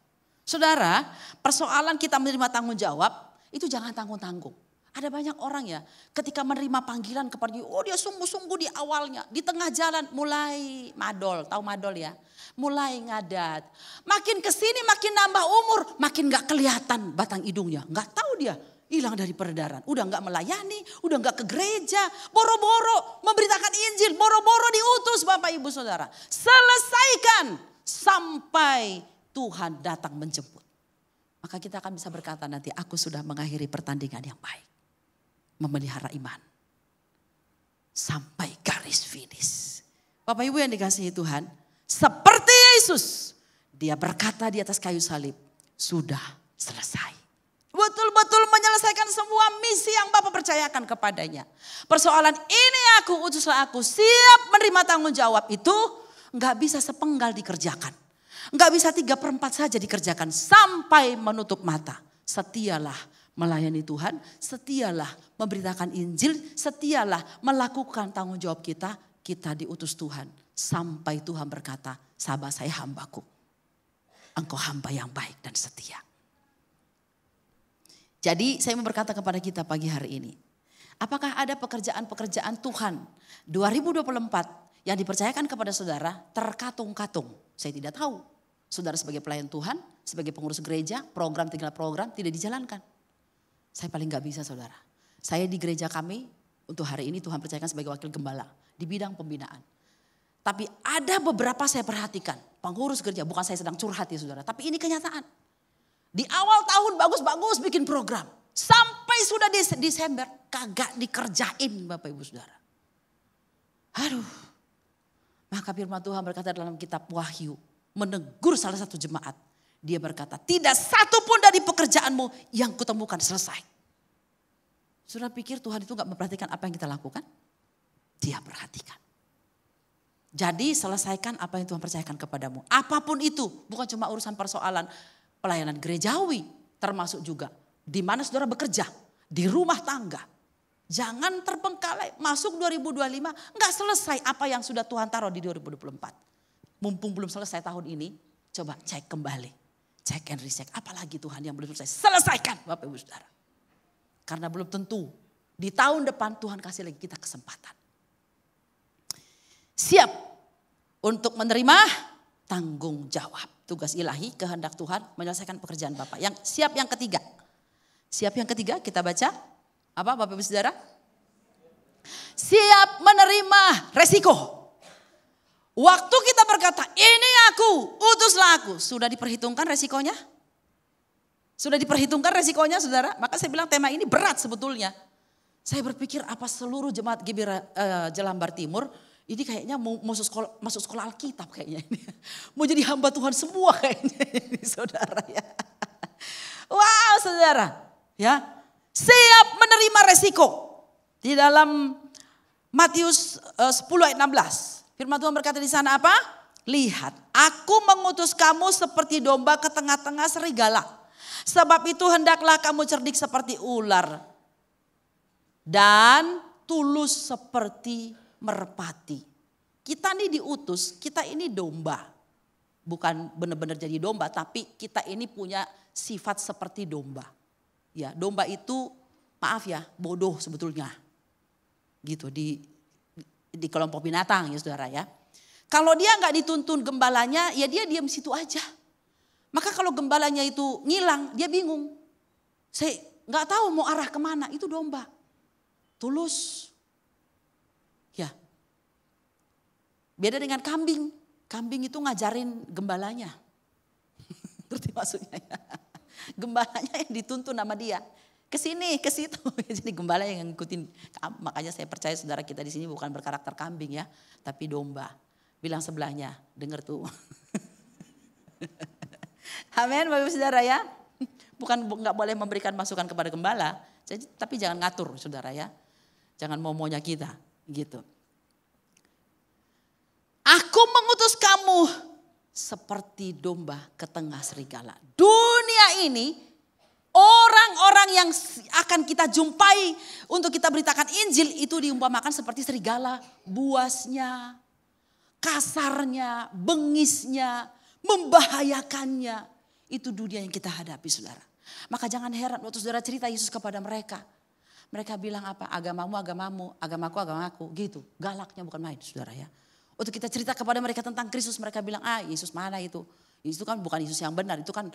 Saudara, persoalan kita menerima tanggung jawab itu jangan tanggung-tanggung. Ada banyak orang ya ketika menerima panggilan kepada dia sungguh-sungguh di awalnya. Di tengah jalan mulai madol, tahu madol ya. Mulai ngadat. Makin kesini makin nambah umur, makin gak kelihatan batang hidungnya. Gak tahu dia hilang dari peredaran. Udah gak melayani, udah gak ke gereja. Boro-boro memberitakan Injil, boro-boro diutus Bapak Ibu Saudara. Selesaikan sampai Tuhan datang menjemput. Maka kita akan bisa berkata nanti aku sudah mengakhiri pertandingan yang baik. Memelihara iman. Sampai garis finish. Bapak Ibu yang dikasihi Tuhan. Seperti Yesus. Dia berkata di atas kayu salib. Sudah selesai. Betul-betul menyelesaikan semua misi yang Bapa percayakan kepadanya. Persoalan ini aku, utuslah aku. Siap menerima tanggung jawab itu. Gak bisa sepenggal dikerjakan. Gak bisa 3/4 saja dikerjakan. Sampai menutup mata. Setialah melayani Tuhan. Setialah memberitakan Injil. Setialah melakukan tanggung jawab kita. Kita diutus Tuhan. Sampai Tuhan berkata, sahabat saya hambaku. Engkau hamba yang baik dan setia. Jadi saya mau berkata kepada kita pagi hari ini. Apakah ada pekerjaan-pekerjaan Tuhan 2024 yang dipercayakan kepada saudara terkatung-katung? Saya tidak tahu. Saudara sebagai pelayan Tuhan, sebagai pengurus gereja, program tinggal program tidak dijalankan. Saya paling gak bisa saudara. Saya di gereja kami untuk hari ini Tuhan percayakan sebagai wakil gembala di bidang pembinaan. Tapi ada beberapa saya perhatikan. Pengurus gereja, bukan saya sedang curhat ya saudara. Tapi ini kenyataan. Di awal tahun bagus-bagus bikin program. Sampai sudah Desember kagak dikerjain Bapak Ibu Saudara. Aduh. Maka firman Tuhan berkata dalam kitab Wahyu. Menegur salah satu jemaat. Dia berkata tidak satu pun dari pekerjaanmu yang kutemukan selesai. Saudara pikir Tuhan itu gak memperhatikan apa yang kita lakukan? Dia perhatikan. Jadi selesaikan apa yang Tuhan percayakan kepadamu. Apapun itu, bukan cuma urusan persoalan pelayanan gerejawi. Termasuk juga di mana saudara bekerja, di rumah tangga. Jangan terbengkalai, masuk 2025 enggak selesai apa yang sudah Tuhan taruh di 2024. Mumpung belum selesai tahun ini, coba cek kembali. Cek and recheck, apalagi Tuhan yang belum selesai. Selesaikan Bapak Ibu Saudara. Karena belum tentu di tahun depan Tuhan kasih lagi kita kesempatan. Siap untuk menerima tanggung jawab. Tugas ilahi, kehendak Tuhan menyelesaikan pekerjaan Bapak. Yang siap yang ketiga. Siap yang ketiga kita baca. Apa Bapak Ibu Saudara? Siap menerima resiko. Waktu kita berkata ini aku, utuslah aku. Sudah diperhitungkan resikonya? Sudah diperhitungkan resikonya saudara? Maka saya bilang tema ini berat sebetulnya. Saya berpikir apa seluruh jemaat GBI Jelambar Timur ini kayaknya mau masuk sekolah Alkitab kayaknya ini. Mau jadi hamba Tuhan semua kayaknya ini saudara ya. Wow saudara ya. Siap menerima resiko. Di dalam Matius 10 ayat 16. Firman Tuhan berkata di sana apa? Lihat aku mengutus kamu seperti domba ke tengah-tengah serigala. Sebab itu hendaklah kamu cerdik seperti ular. Dan tulus seperti merpati. Kita ini diutus, kita ini domba. Bukan benar-benar jadi domba, tapi kita ini punya sifat seperti domba. Ya, domba itu maaf ya, bodoh sebetulnya. Gitu di kelompok binatang ya saudara ya. Kalau dia nggak dituntun gembalanya, ya dia diam situ aja. Maka kalau gembalanya itu ngilang, dia bingung. Saya nggak tahu mau arah kemana, itu domba. Tulus. Ya. Beda dengan kambing. Kambing itu ngajarin gembalanya. Ngerti maksudnya ya? Gembalanya yang dituntun sama dia. Ke sini, ke situ. Jadi gembala yang ngikutin. Makanya saya percaya saudara kita di sini bukan berkarakter kambing ya, tapi domba. Bilang sebelahnya, dengar tuh. Amin, Bapak Ibu Saudara ya. Bukan nggak boleh memberikan masukan kepada gembala, tapi jangan ngatur saudara ya. Jangan mau-maunya kita gitu. Aku mengutus kamu seperti domba ke tengah serigala. Dunia ini orang-orang yang akan kita jumpai untuk kita beritakan Injil itu diumpamakan seperti serigala, buasnya, kasarnya, bengisnya, membahayakannya. Itu dunia yang kita hadapi saudara. Maka jangan heran waktu saudara cerita Yesus kepada mereka. Mereka bilang apa? Agamamu, agamamu, agamaku, agamaku. Gitu. Galaknya bukan main saudara ya. Waktu kita cerita kepada mereka tentang Kristus, mereka bilang, Yesus mana itu? Itu kan bukan Yesus yang benar. Itu kan.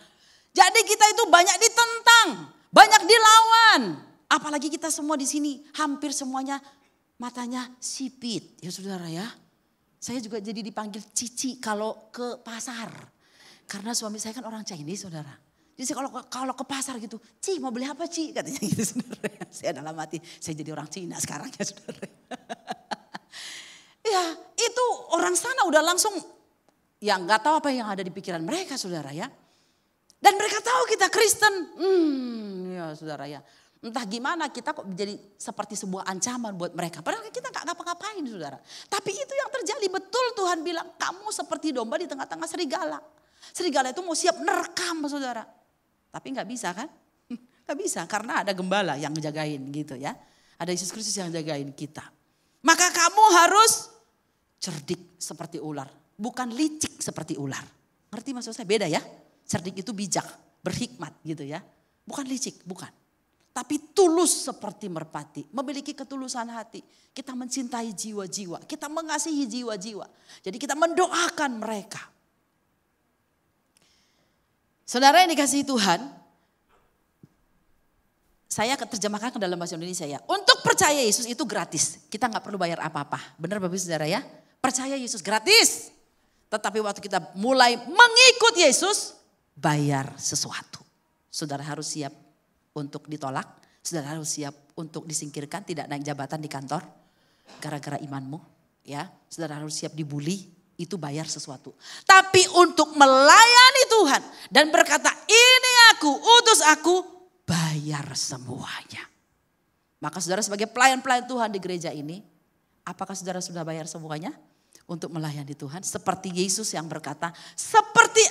Jadi kita itu banyak ditentang, banyak dilawan. Apalagi kita semua di sini, hampir semuanya matanya sipit. Ya saudara ya. Saya juga jadi dipanggil Cici kalau ke pasar. Karena suami saya kan orang Chinese saudara. Jadi kalau ke pasar gitu, Ci mau beli apa Ci? Katanya gitu saudara. Saya dalam hati, saya jadi orang Cina sekarang ya saudara. Ya itu orang sana udah langsung, ya nggak tahu apa yang ada di pikiran mereka saudara ya. Dan mereka tahu kita Kristen. Ya saudara ya. Entah gimana kita kok menjadi seperti sebuah ancaman buat mereka. Padahal kita gak ngapa-ngapain saudara. Tapi itu yang terjadi, betul Tuhan bilang kamu seperti domba di tengah-tengah serigala. Serigala itu mau siap nerekam saudara. Tapi gak bisa kan? Gak bisa karena ada gembala yang ngejagain gitu ya. Ada Yesus Kristus yang jagain kita. Maka kamu harus cerdik seperti ular. Bukan licik seperti ular. Ngerti maksud saya? Beda ya. Cerdik itu bijak, berhikmat gitu ya. Bukan licik, bukan. Tapi tulus seperti merpati, memiliki ketulusan hati. Kita mencintai jiwa-jiwa, kita mengasihi jiwa-jiwa. Jadi kita mendoakan mereka. Saudara yang dikasihi Tuhan, saya terjemahkan ke dalam bahasa Indonesia ya. Untuk percaya Yesus itu gratis, kita gak perlu bayar apa-apa. Benar Bapak Saudara ya? Percaya Yesus gratis. Tetapi waktu kita mulai mengikut Yesus, bayar sesuatu. Saudara harus siap untuk ditolak, saudara harus siap untuk disingkirkan, tidak naik jabatan di kantor gara-gara imanmu, ya. Saudara harus siap dibully, itu bayar sesuatu. Tapi untuk melayani Tuhan dan berkata, "Ini aku, utus aku," bayar semuanya. Maka saudara sebagai pelayan-pelayan Tuhan di gereja ini, apakah saudara sudah bayar semuanya untuk melayani Tuhan? Seperti Yesus yang berkata, seperti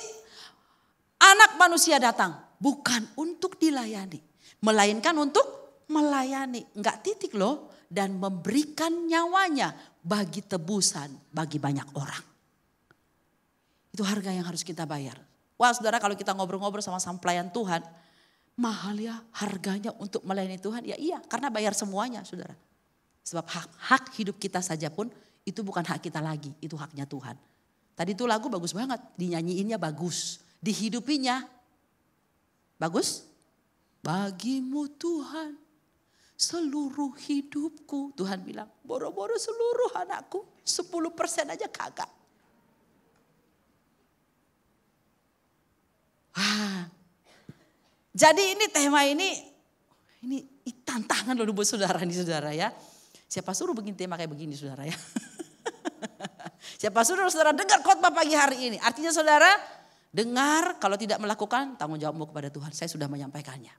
Anak Manusia datang bukan untuk dilayani, melainkan untuk melayani. Enggak titik loh. Dan memberikan nyawanya bagi tebusan bagi banyak orang. Itu harga yang harus kita bayar. Wah saudara, kalau kita ngobrol-ngobrol sama pelayan Tuhan, mahal ya harganya untuk melayani Tuhan. Ya iya, karena bayar semuanya saudara. Sebab hak hidup kita saja pun itu bukan hak kita lagi, itu haknya Tuhan. Tadi itu lagu bagus banget, dinyanyiinnya bagus. Dihidupinya bagus. Bagimu Tuhan seluruh hidupku. Tuhan bilang boro-boro seluruh anakku 10% aja kagak. Jadi ini tema ini tantangan loh buat saudara nih saudara ya. Siapa suruh bikin tema kayak begini saudara ya. Siapa suruh saudara dengar khotbah pagi hari ini. Artinya saudara dengar, kalau tidak melakukan tanggung jawabmu kepada Tuhan. Saya sudah menyampaikannya.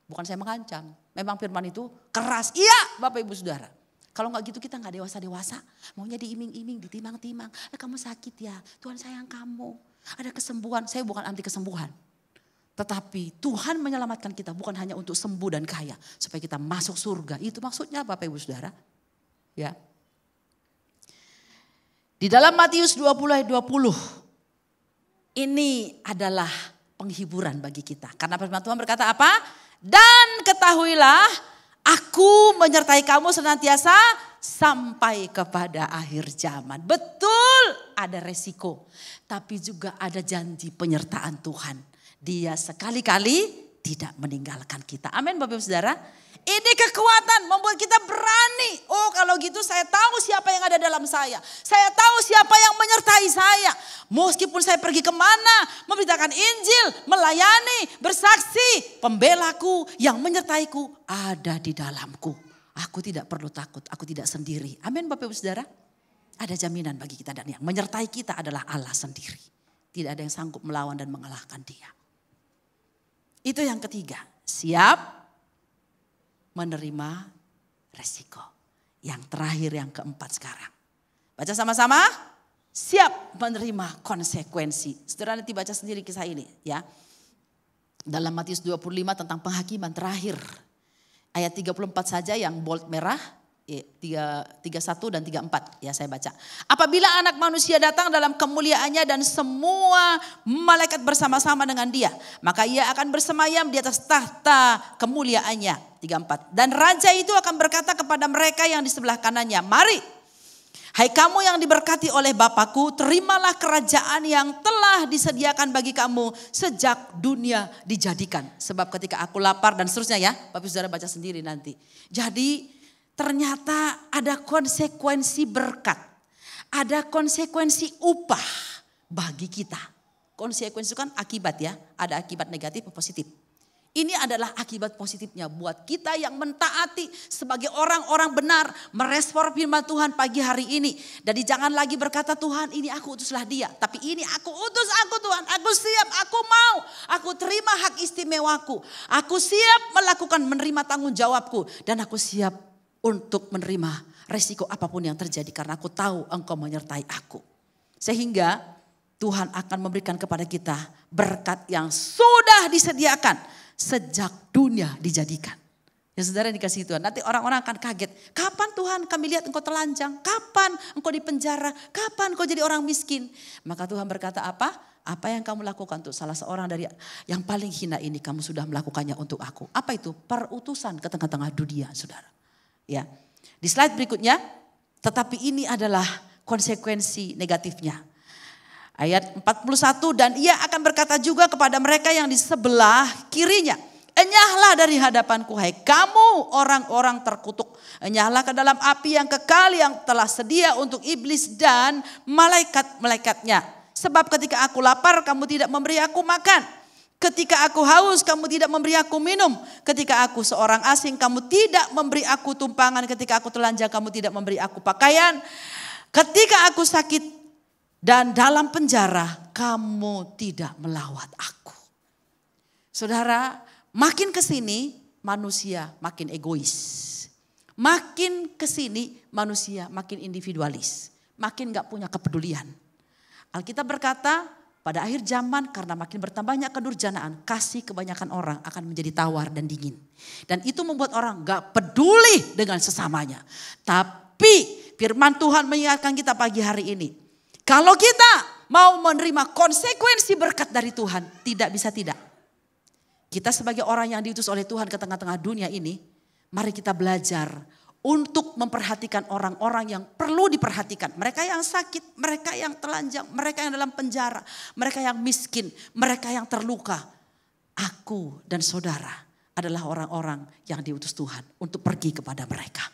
Bukan saya mengancam. Memang firman itu keras. Iya Bapak Ibu Saudara. Kalau gak gitu kita gak dewasa-dewasa. Maunya diiming-iming, ditimang-timang. Kamu sakit ya, Tuhan sayang kamu. Ada kesembuhan, saya bukan anti kesembuhan. Tetapi Tuhan menyelamatkan kita bukan hanya untuk sembuh dan kaya. Supaya kita masuk surga. Itu maksudnya Bapak Ibu Saudara. Ya. Di dalam Matius 20 ayat 20. Ini adalah penghiburan bagi kita. Karena firman Tuhan berkata apa? Dan ketahuilah, aku menyertai kamu senantiasa sampai kepada akhir zaman. Betul ada resiko, tapi juga ada janji penyertaan Tuhan. Dia sekali-kali tidak meninggalkan kita. Amin Bapak Ibu Saudara. Ini kekuatan membuat kita berani. Oh kalau gitu saya tahu siapa yang ada dalam saya. Saya tahu siapa yang menyertai saya. Meskipun saya pergi kemana, memberitakan Injil, melayani, bersaksi. Pembelaku yang menyertaiku ada di dalamku. Aku tidak perlu takut, aku tidak sendiri. Amin Bapak Ibu Saudara. Ada jaminan bagi kita dan yang menyertai kita adalah Allah sendiri. Tidak ada yang sanggup melawan dan mengalahkan dia. Itu yang ketiga, siap menerima resiko. Yang terakhir yang keempat sekarang. Baca sama-sama, siap menerima konsekuensi. Saudara nanti baca sendiri kisah ini ya. Dalam Matius 25 tentang penghakiman terakhir. Ayat 34 saja yang bold merah. 31 dan 34 ya saya baca. Apabila anak manusia datang dalam kemuliaannya dan semua malaikat bersama-sama dengan dia. Maka ia akan bersemayam di atas tahta kemuliaannya. 34. Dan raja itu akan berkata kepada mereka yang di sebelah kanannya. Mari, hai kamu yang diberkati oleh Bapakku, terimalah kerajaan yang telah disediakan bagi kamu sejak dunia dijadikan. Sebab ketika aku lapar dan seterusnya ya. Bapak Saudara baca sendiri nanti. Jadi ternyata ada konsekuensi berkat. Ada konsekuensi upah bagi kita. Konsekuensi itu kan akibat ya. Ada akibat negatif atau positif. Ini adalah akibat positifnya buat kita yang mentaati sebagai orang-orang benar. Merespon firman Tuhan pagi hari ini. Jadi jangan lagi berkata Tuhan ini aku utuslah dia. Tapi ini aku utus aku Tuhan. Aku siap, aku mau. Aku terima hak istimewaku. Aku siap menerima tanggung jawabku. Dan aku siap untuk menerima resiko apapun yang terjadi karena aku tahu engkau menyertai aku. Sehingga Tuhan akan memberikan kepada kita berkat yang sudah disediakan sejak dunia dijadikan. Ya saudara dikasih Tuhan. Nanti orang-orang akan kaget. Kapan Tuhan kami lihat engkau telanjang? Kapan engkau di penjara? Kapan engkau jadi orang miskin? Maka Tuhan berkata apa? Apa yang kamu lakukan untuk salah seorang dari yang paling hina ini kamu sudah melakukannya untuk aku. Apa itu? Perutusan ke tengah-tengah dunia saudara. Ya, di slide berikutnya, tetapi ini adalah konsekuensi negatifnya. Ayat 41, dan ia akan berkata juga kepada mereka yang di sebelah kirinya. Enyahlah dari hadapanku, hai kamu orang-orang terkutuk. Enyahlah ke dalam api yang kekal yang telah sedia untuk iblis dan malaikat-malaikatnya. Sebab ketika aku lapar, kamu tidak memberi aku makan. Ketika aku haus, kamu tidak memberi aku minum. Ketika aku seorang asing, kamu tidak memberi aku tumpangan. Ketika aku telanjang, kamu tidak memberi aku pakaian. Ketika aku sakit dan dalam penjara, kamu tidak melawat aku. Saudara, makin kesini manusia makin egois. Makin kesini manusia makin individualis. Makin gak punya kepedulian. Alkitab berkata, pada akhir zaman karena makin bertambahnya kedurjanaan, kasih kebanyakan orang akan menjadi tawar dan dingin. Dan itu membuat orang gak peduli dengan sesamanya. Tapi firman Tuhan mengingatkan kita pagi hari ini. Kalau kita mau menerima konsekuensi berkat dari Tuhan, tidak bisa tidak. Kita sebagai orang yang diutus oleh Tuhan ke tengah-tengah dunia ini, mari kita belajar untuk memperhatikan orang-orang yang perlu diperhatikan. Mereka yang sakit, mereka yang telanjang, mereka yang dalam penjara, mereka yang miskin, mereka yang terluka. Aku dan saudara adalah orang-orang yang diutus Tuhan untuk pergi kepada mereka.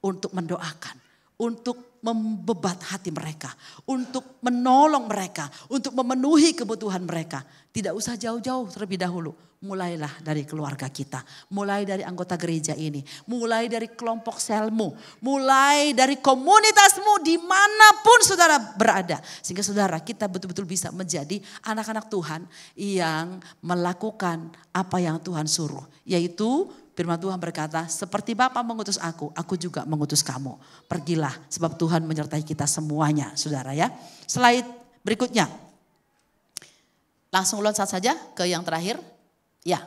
Untuk mendoakan, untuk membebat hati mereka, untuk menolong mereka, untuk memenuhi kebutuhan mereka. Tidak usah jauh-jauh terlebih dahulu. Mulailah dari keluarga kita, mulai dari anggota gereja ini, mulai dari kelompok selmu, mulai dari komunitasmu dimanapun saudara berada. Sehingga saudara kita betul-betul bisa menjadi anak-anak Tuhan yang melakukan apa yang Tuhan suruh. Yaitu firman Tuhan berkata, seperti Bapa mengutus aku juga mengutus kamu. Pergilah sebab Tuhan menyertai kita semuanya saudara ya. Slide berikutnya. Langsung loncat saja ke yang terakhir. Ya,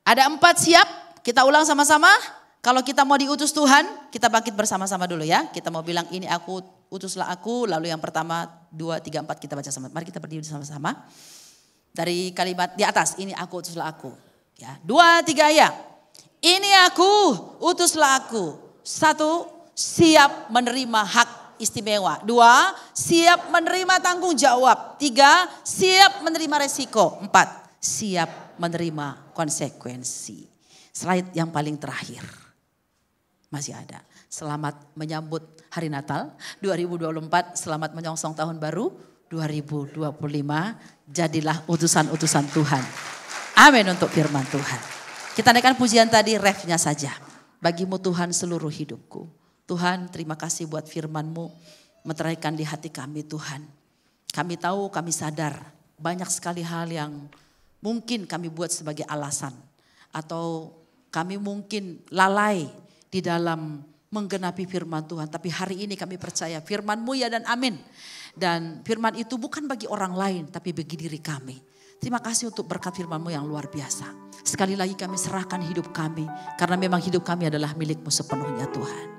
ada 4 siap, kita ulang sama-sama. Kalau kita mau diutus Tuhan, kita bangkit bersama-sama dulu ya. Kita mau bilang ini aku, utuslah aku. Lalu yang pertama, 2, 3, 4 kita baca sama. Mari kita berdiri sama-sama. Dari kalimat di atas, ini aku, utuslah aku. Ya, 2, 3 ya. Ini aku, utuslah aku. 1, siap menerima hak istimewa. 2, siap menerima tanggung jawab. 3, siap menerima resiko. 4, siap menerima konsekuensi. Slide yang paling terakhir. Masih ada. Selamat menyambut hari Natal 2024. Selamat menyongsong tahun baru 2025. Jadilah utusan-utusan Tuhan. Amin untuk firman Tuhan. Kita naikkan pujian tadi, refnya saja. Bagimu Tuhan seluruh hidupku. Tuhan, terima kasih buat firman-Mu meteraikan di hati kami Tuhan. Kami tahu, kami sadar banyak sekali hal yang mungkin kami buat sebagai alasan. Atau kami mungkin lalai di dalam menggenapi firman Tuhan. Tapi hari ini kami percaya firman-Mu ya dan amin. Dan firman itu bukan bagi orang lain tapi bagi diri kami. Terima kasih untuk berkat firman-Mu yang luar biasa. Sekali lagi kami serahkan hidup kami. Karena memang hidup kami adalah milik-Mu sepenuhnya Tuhan.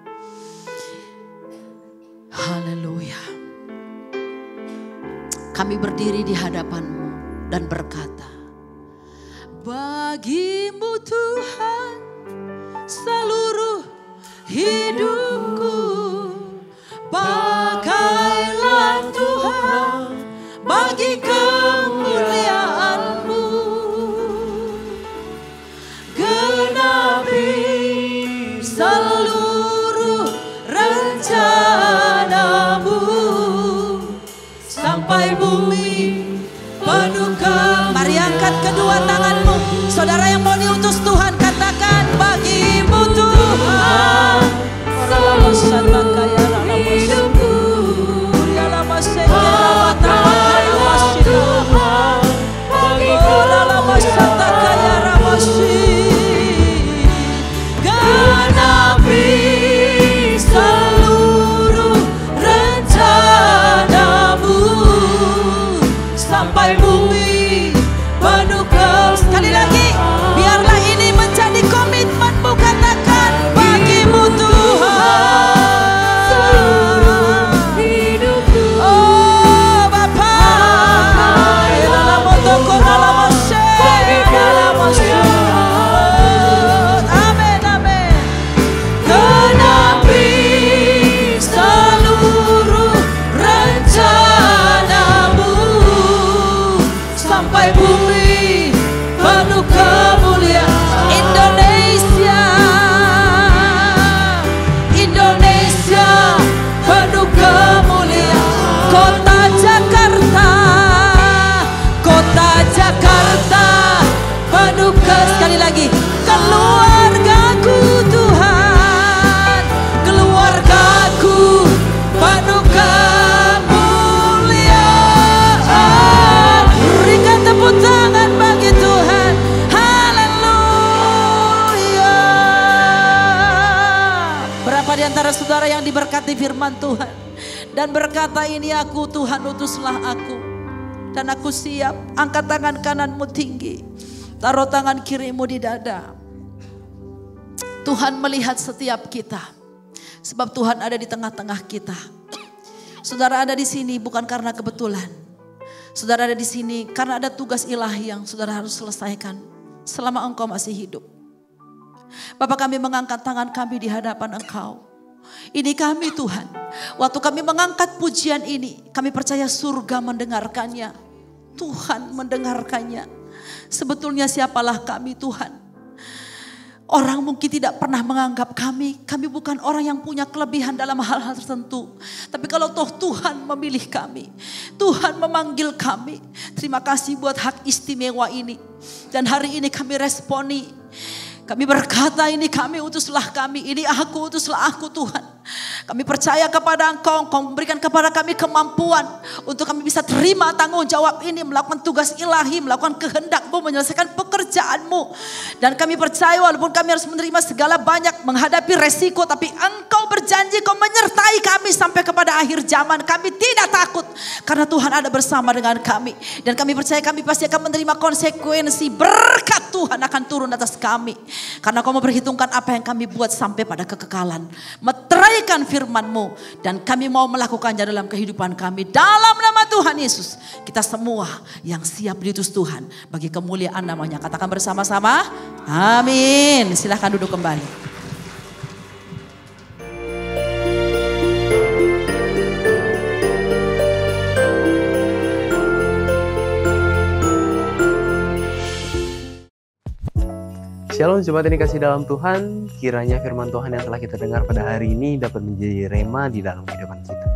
Haleluya. Kami berdiri di hadapan-Mu dan berkata, bagimu Tuhan seluruh hidupku. Pakailah Tuhan bagi kemuliaan-Mu. Genapi seluruh rencana-Mu sampai bumi penuh ke. Mari angkat kedua tanganmu. Saudara yang mau diutus Tuhan, katakan bagimu Tuhan selalu hidupku. Genapi seluruh rencana-Mu sampai bumi penuh ke. Sekali lagi, biarlah ini menjadi komitmenmu, katakan bagimu Tuhan seluruh hidupku. Oh Bapa, amin, amin. Genapi seluruh rencana-Mu sampai bumi penuh kemuliaan. Indonesia, Indonesia penuh kemuliaan. Kota Jakarta, Kota Jakarta penuh ke. Sekali lagi, keluargaku Tuhan, keluargaku penuh kemuliaan. Berikan tepuk tangan bagi Tuhan. Haleluya. Berapa di antara saudara yang diberkati firman Tuhan dan berkata, ini aku Tuhan, utuslah aku. Dan aku siap. Angkat tangan kananmu tinggi, taruh tangan kirimu di dada. Tuhan melihat setiap kita, sebab Tuhan ada di tengah-tengah kita. Saudara ada di sini bukan karena kebetulan. Saudara ada di sini karena ada tugas ilahi yang saudara harus selesaikan selama engkau masih hidup. Bapak, kami mengangkat tangan kami di hadapan Engkau. Ini kami Tuhan. Waktu kami mengangkat pujian ini, kami percaya surga mendengarkannya. Tuhan mendengarkannya. Sebetulnya siapalah kami Tuhan? Orang mungkin tidak pernah menganggap kami bukan orang yang punya kelebihan dalam hal-hal tertentu. Tapi kalau toh Tuhan memilih kami, Tuhan memanggil kami, terima kasih buat hak istimewa ini. Dan hari ini kami responi. Kami berkata, ini kami, utuslah kami. Ini aku, utuslah aku Tuhan. Kami percaya kepada Engkau, Engkau memberikan kepada kami kemampuan untuk kami bisa terima tanggung jawab ini, melakukan tugas ilahi, melakukan kehendak-Mu, menyelesaikan pekerjaan-Mu. Dan kami percaya walaupun kami harus menerima segala banyak, menghadapi resiko, tapi Engkau berjanji Kau menyertai kami sampai kepada akhir zaman. Kami tidak takut karena Tuhan ada bersama dengan kami. Dan kami percaya kami pasti akan menerima konsekuensi. Berkat Tuhan akan turun atas kami. Karena Kau memperhitungkan apa yang kami buat sampai pada kekekalan. Meteraikan firman-Mu. Dan kami mau melakukannya dalam kehidupan kami. Dalam nama Tuhan Yesus. Kita semua yang siap diutus Tuhan. Bagi kemuliaan namanya. Katakan bersama-sama. Amin. Silahkan duduk kembali. Shalom jemaat yang dikasih dalam Tuhan, kiranya firman Tuhan yang telah kita dengar pada hari ini dapat menjadi rema di dalam kehidupan kita.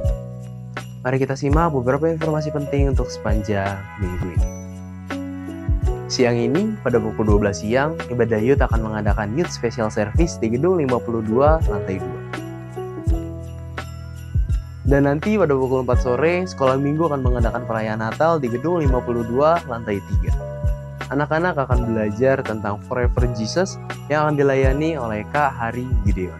Mari kita simak beberapa informasi penting untuk sepanjang minggu ini. Siang ini, pada pukul 12 siang, Ibadah Youth akan mengadakan Youth Special Service di Gedung 52, lantai 2. Dan nanti pada pukul 4 sore, Sekolah Minggu akan mengadakan perayaan Natal di Gedung 52, lantai 3. Anak-anak akan belajar tentang Forever Jesus yang akan dilayani oleh Kak Hari Gideon.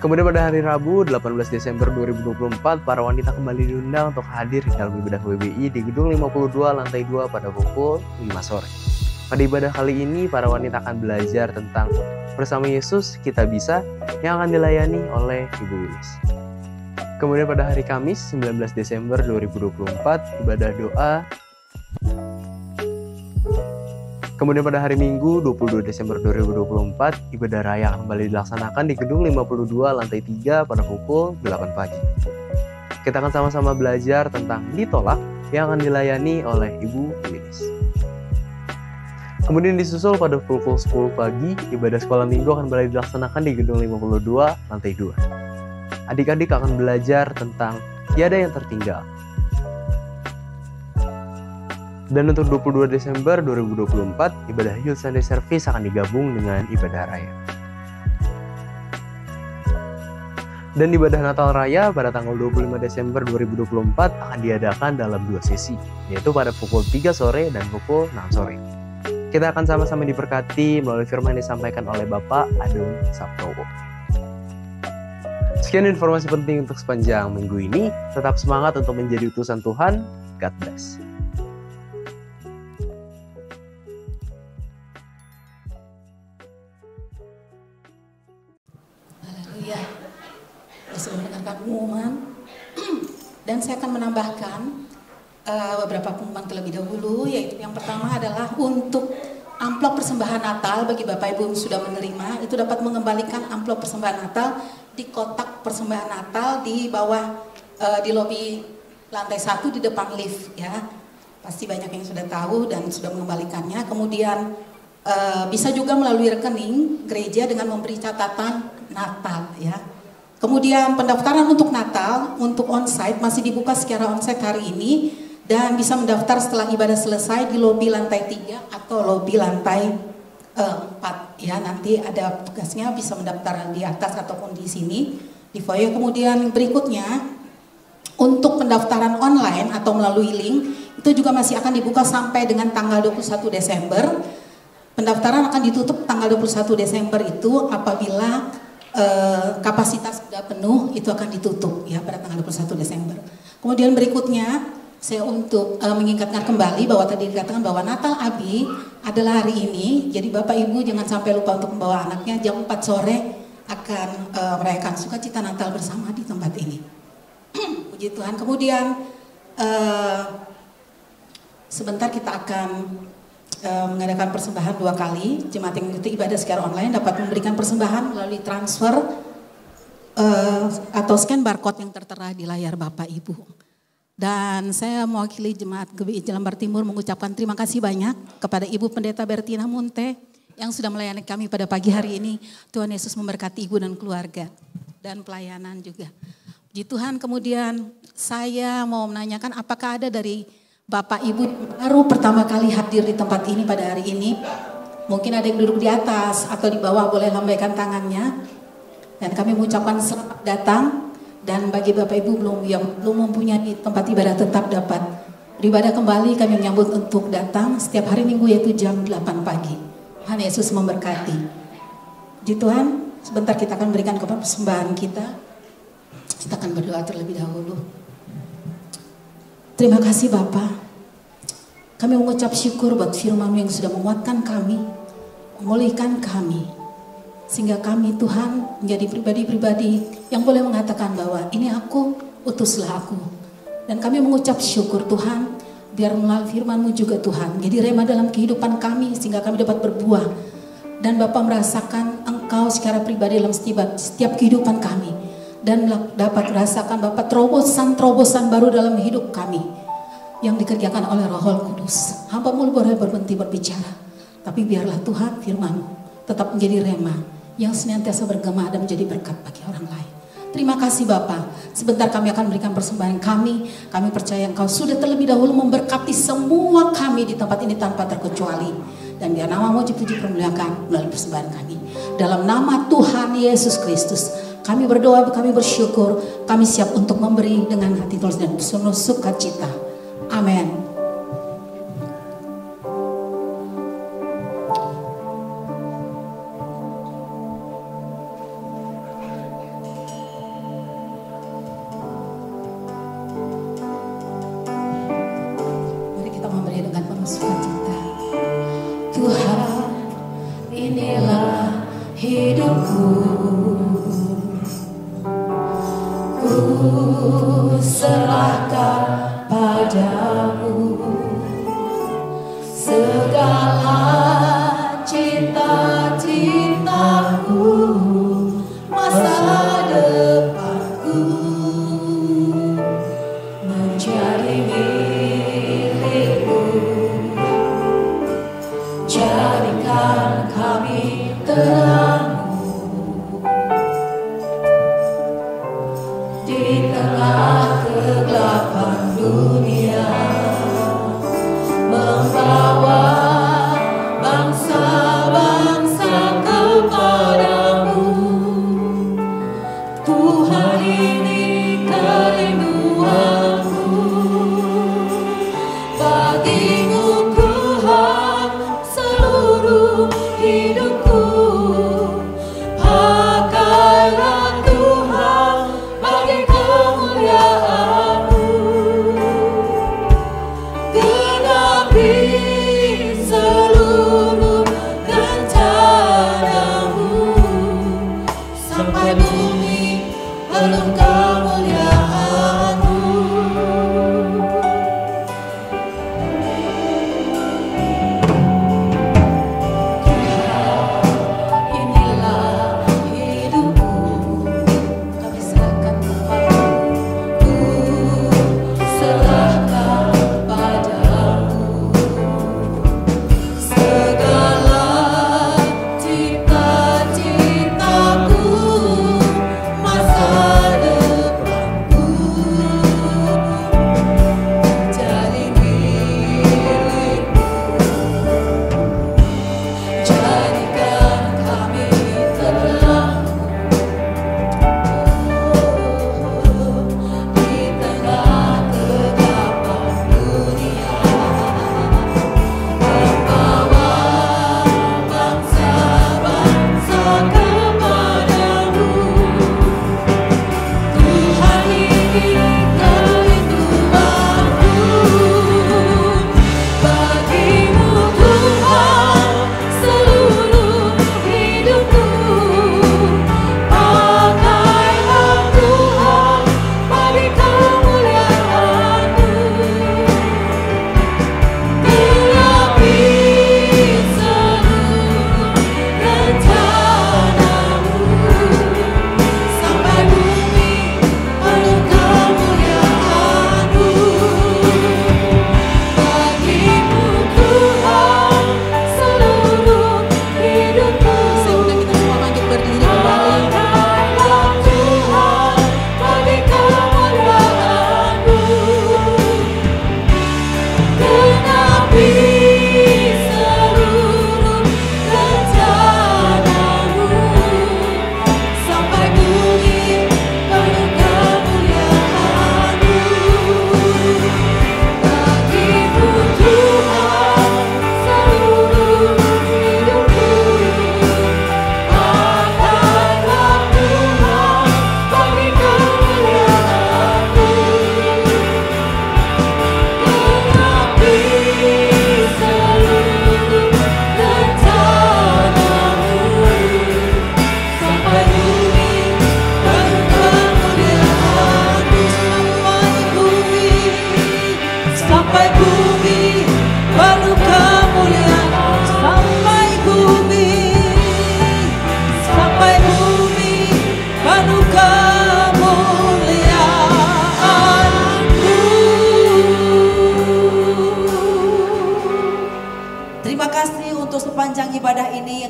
Kemudian pada hari Rabu 18 Desember 2024, para wanita kembali diundang untuk hadir di dalam ibadah WBI di Gedung 52 lantai 2 pada pukul 5 sore. Pada ibadah kali ini, para wanita akan belajar tentang Bersama Yesus Kita Bisa yang akan dilayani oleh Ibu Wilis. Kemudian pada hari Kamis 19 Desember 2024, ibadah doa. Kemudian pada hari Minggu 22 Desember 2024, ibadah raya akan kembali dilaksanakan di Gedung 52 lantai 3 pada pukul 8 pagi. Kita akan sama-sama belajar tentang ditolak yang akan dilayani oleh Ibu Wilis. Kemudian disusul pada pukul 10 pagi, ibadah sekolah minggu akan kembali dilaksanakan di Gedung 52 lantai 2. Adik-adik akan belajar tentang tiada yang tertinggal. Dan untuk 22 Desember 2024, ibadah Youth Sunday Service akan digabung dengan ibadah raya. Dan ibadah Natal Raya pada tanggal 25 Desember 2024 akan diadakan dalam 2 sesi, yaitu pada pukul 3 sore dan pukul 6 sore. Kita akan sama-sama diberkati melalui firman yang disampaikan oleh Bapak Adun Saptowo. Sekian informasi penting untuk sepanjang minggu ini. Tetap semangat untuk menjadi utusan Tuhan. God bless. Sebelum mendengarkan pengumuman, dan saya akan menambahkan beberapa pengumuman terlebih dahulu, yaitu yang pertama adalah untuk amplop persembahan Natal bagi Bapak Ibu yang sudah menerima, itu dapat mengembalikan amplop persembahan Natal di kotak persembahan Natal di bawah di lobi lantai 1 di depan lift ya. Pasti banyak yang sudah tahu dan sudah mengembalikannya. Kemudian bisa juga melalui rekening gereja dengan memberi catatan Natal ya. Kemudian pendaftaran untuk Natal, untuk onsite masih dibuka secara onsite hari ini dan bisa mendaftar setelah ibadah selesai di lobi lantai 3 atau lobi lantai 4 ya. Nanti ada tugasnya, bisa mendaftar di atas ataupun di sini di foyer. Kemudian berikutnya untuk pendaftaran online atau melalui link itu juga masih akan dibuka sampai dengan tanggal 21 Desember. Pendaftaran akan ditutup tanggal 21 Desember itu apabila kapasitas sudah penuh, itu akan ditutup ya pada tanggal 21 Desember. Kemudian berikutnya saya untuk mengingatkan kembali bahwa tadi dikatakan bahwa Natal Abi adalah hari ini. Jadi Bapak Ibu jangan sampai lupa untuk membawa anaknya. Jam 4 sore akan merayakan sukacita Natal bersama di tempat ini. Puji Tuhan. Kemudian sebentar kita akan mengadakan persembahan 2 kali. Jemaat yang mengikuti ibadah secara online dapat memberikan persembahan melalui transfer atau scan barcode yang tertera di layar Bapak Ibu. Dan saya mewakili Jemaat GBI Jelambar Timur mengucapkan terima kasih banyak kepada Ibu Pendeta Bertina Munte yang sudah melayani kami pada pagi hari ini. Tuhan Yesus memberkati Ibu dan keluarga dan pelayanan juga. Puji Tuhan. Kemudian saya mau menanyakan apakah ada dari Bapak Ibu baru pertama kali hadir di tempat ini pada hari ini. Mungkin ada yang duduk di atas atau di bawah, boleh lambaikan tangannya. Dan kami mengucapkan selamat datang. Dan bagi Bapak Ibu yang belum mempunyai tempat ibadah tetap dapat beribadah kembali. Kami menyambut untuk datang setiap hari Minggu yaitu jam 8 pagi. Tuhan Yesus memberkati. Puji Tuhan, sebentar kita akan berikan kepada persembahan kita. Kita akan berdoa terlebih dahulu. Terima kasih Bapa. Kami mengucap syukur buat firman-Mu yang sudah menguatkan kami, memulihkan kami, sehingga kami Tuhan menjadi pribadi-pribadi yang boleh mengatakan bahwa ini aku, utuslah aku. Dan kami mengucap syukur Tuhan, biar melalui firman-Mu juga Tuhan menjadi rema dalam kehidupan kami, sehingga kami dapat berbuah. Dan Bapa merasakan Engkau secara pribadi dalam setiap kehidupan kami. Dan dapat merasakan Bapak terobosan baru dalam hidup kami yang dikerjakan oleh Roh Kudus. Hamba-Mu boleh berhenti berbicara, Tapi biarlah Tuhan firman tetap menjadi rema yang senantiasa bergema dan menjadi berkat bagi orang lain. Terima kasih Bapa. Sebentar kami akan memberikan persembahan kami. Kami percaya Engkau sudah terlebih dahulu memberkati semua kami di tempat ini tanpa terkecuali. Dan biar nama-Mu dipermuliakan melalui persembahan kami. Dalam nama Tuhan Yesus Kristus, kami berdoa, kami bersyukur, kami siap untuk memberi dengan hati tulus dan penuh sukacita. Amin. Mari kita memberi dengan penuh sukacita. Tuhan, inilah hidupku. Ku serahkan padamu segala cita-citaku, masa depanku menjadi milikmu. Jadikan kami terang di tengah kegelapan dunia, membawa bangsa-bangsa kepadamu. Tuhan, ini kerinduanku, bagimu Tuhan seluruh hidupku. Pakailah Tuhan bagi kemuliaan-Mu, genapi seluruh rencana-Mu, sampai bumi penuh kemuliaan-Mu. Inilah hidupku, kami serahkan kepadamu. Ku serahkan padamu segala cita-citaku, masa depanku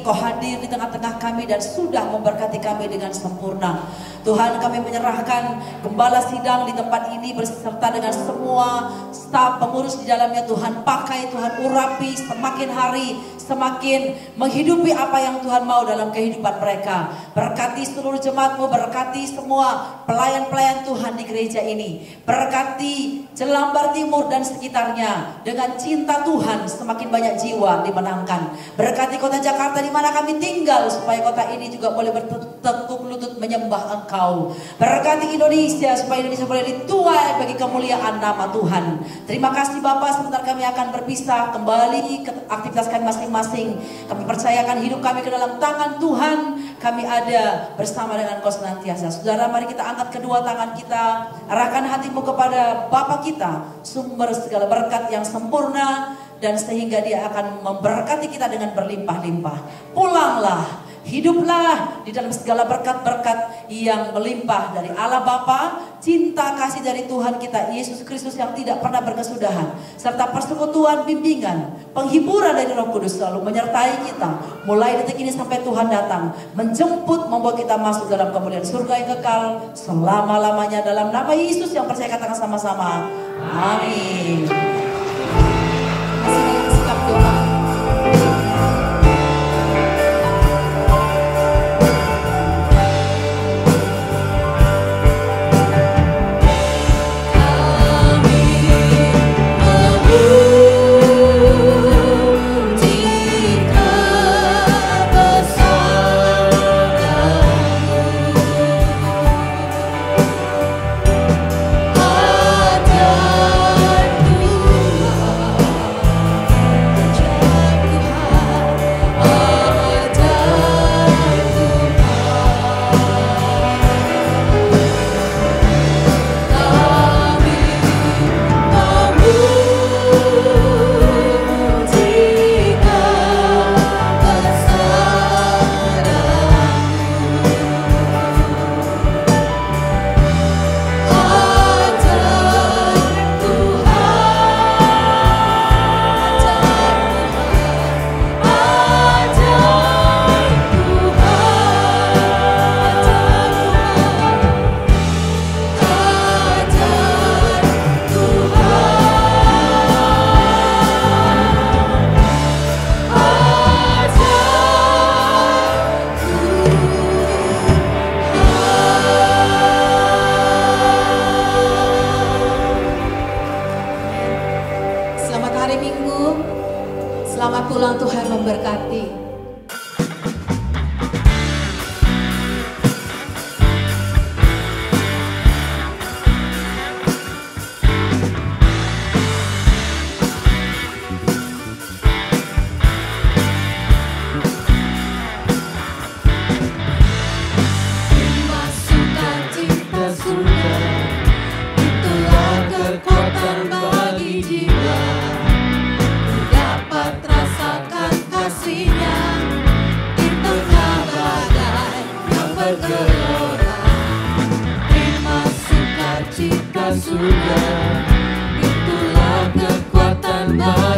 Kau hadir di tengah-tengah kami dan sudah memberkati kami dengan sempurna. Tuhan, kami menyerahkan gembala sidang di tempat ini beserta dengan semua staf pengurus di dalamnya. Tuhan, pakai, Tuhan urapi semakin hari semakin menghidupi apa yang Tuhan mau dalam kehidupan mereka. Berkati seluruh jemaat-Mu, berkati semua pelayan-pelayan Tuhan di gereja ini. Berkati Jelambar Timur dan sekitarnya dengan cinta Tuhan, semakin banyak jiwa dimenangkan. Berkati kota Jakarta di mana kami tinggal, supaya kota ini juga boleh bertekuk lutut menyembah Engkau. Berkati Indonesia supaya Indonesia boleh dituai bagi kemuliaan nama Tuhan. Terima kasih Bapak, sebentar kami akan berpisah kembali ke aktivitas kami masing-masing. Kami percayakan hidup kami ke dalam tangan Tuhan. Kami ada bersama dengan Kau senantiasa. Saudara, mari kita angkat kedua tangan kita, arahkan hatimu kepada Bapa kita, sumber segala berkat yang sempurna, dan sehingga Dia akan memberkati kita dengan berlimpah-limpah. Pulanglah, hiduplah di dalam segala berkat-berkat yang melimpah dari Allah Bapa, cinta kasih dari Tuhan kita Yesus Kristus yang tidak pernah berkesudahan, serta persekutuan, bimbingan, penghiburan dari Roh Kudus selalu menyertai kita mulai detik ini sampai Tuhan datang menjemput, membawa kita masuk dalam kemuliaan surga yang kekal selama-lamanya. Dalam nama Yesus yang percaya, katakan sama-sama, amin. Masih dengan sikap doa. Selamat pulang, Tuhan memberkati. Masukkan cinta surga, itulah kekuatan bagi jiwa. Dapat rasakan kasih-Nya di tengah badai yang bergelora. Terima sukacita surga, itulah kekuatan bagi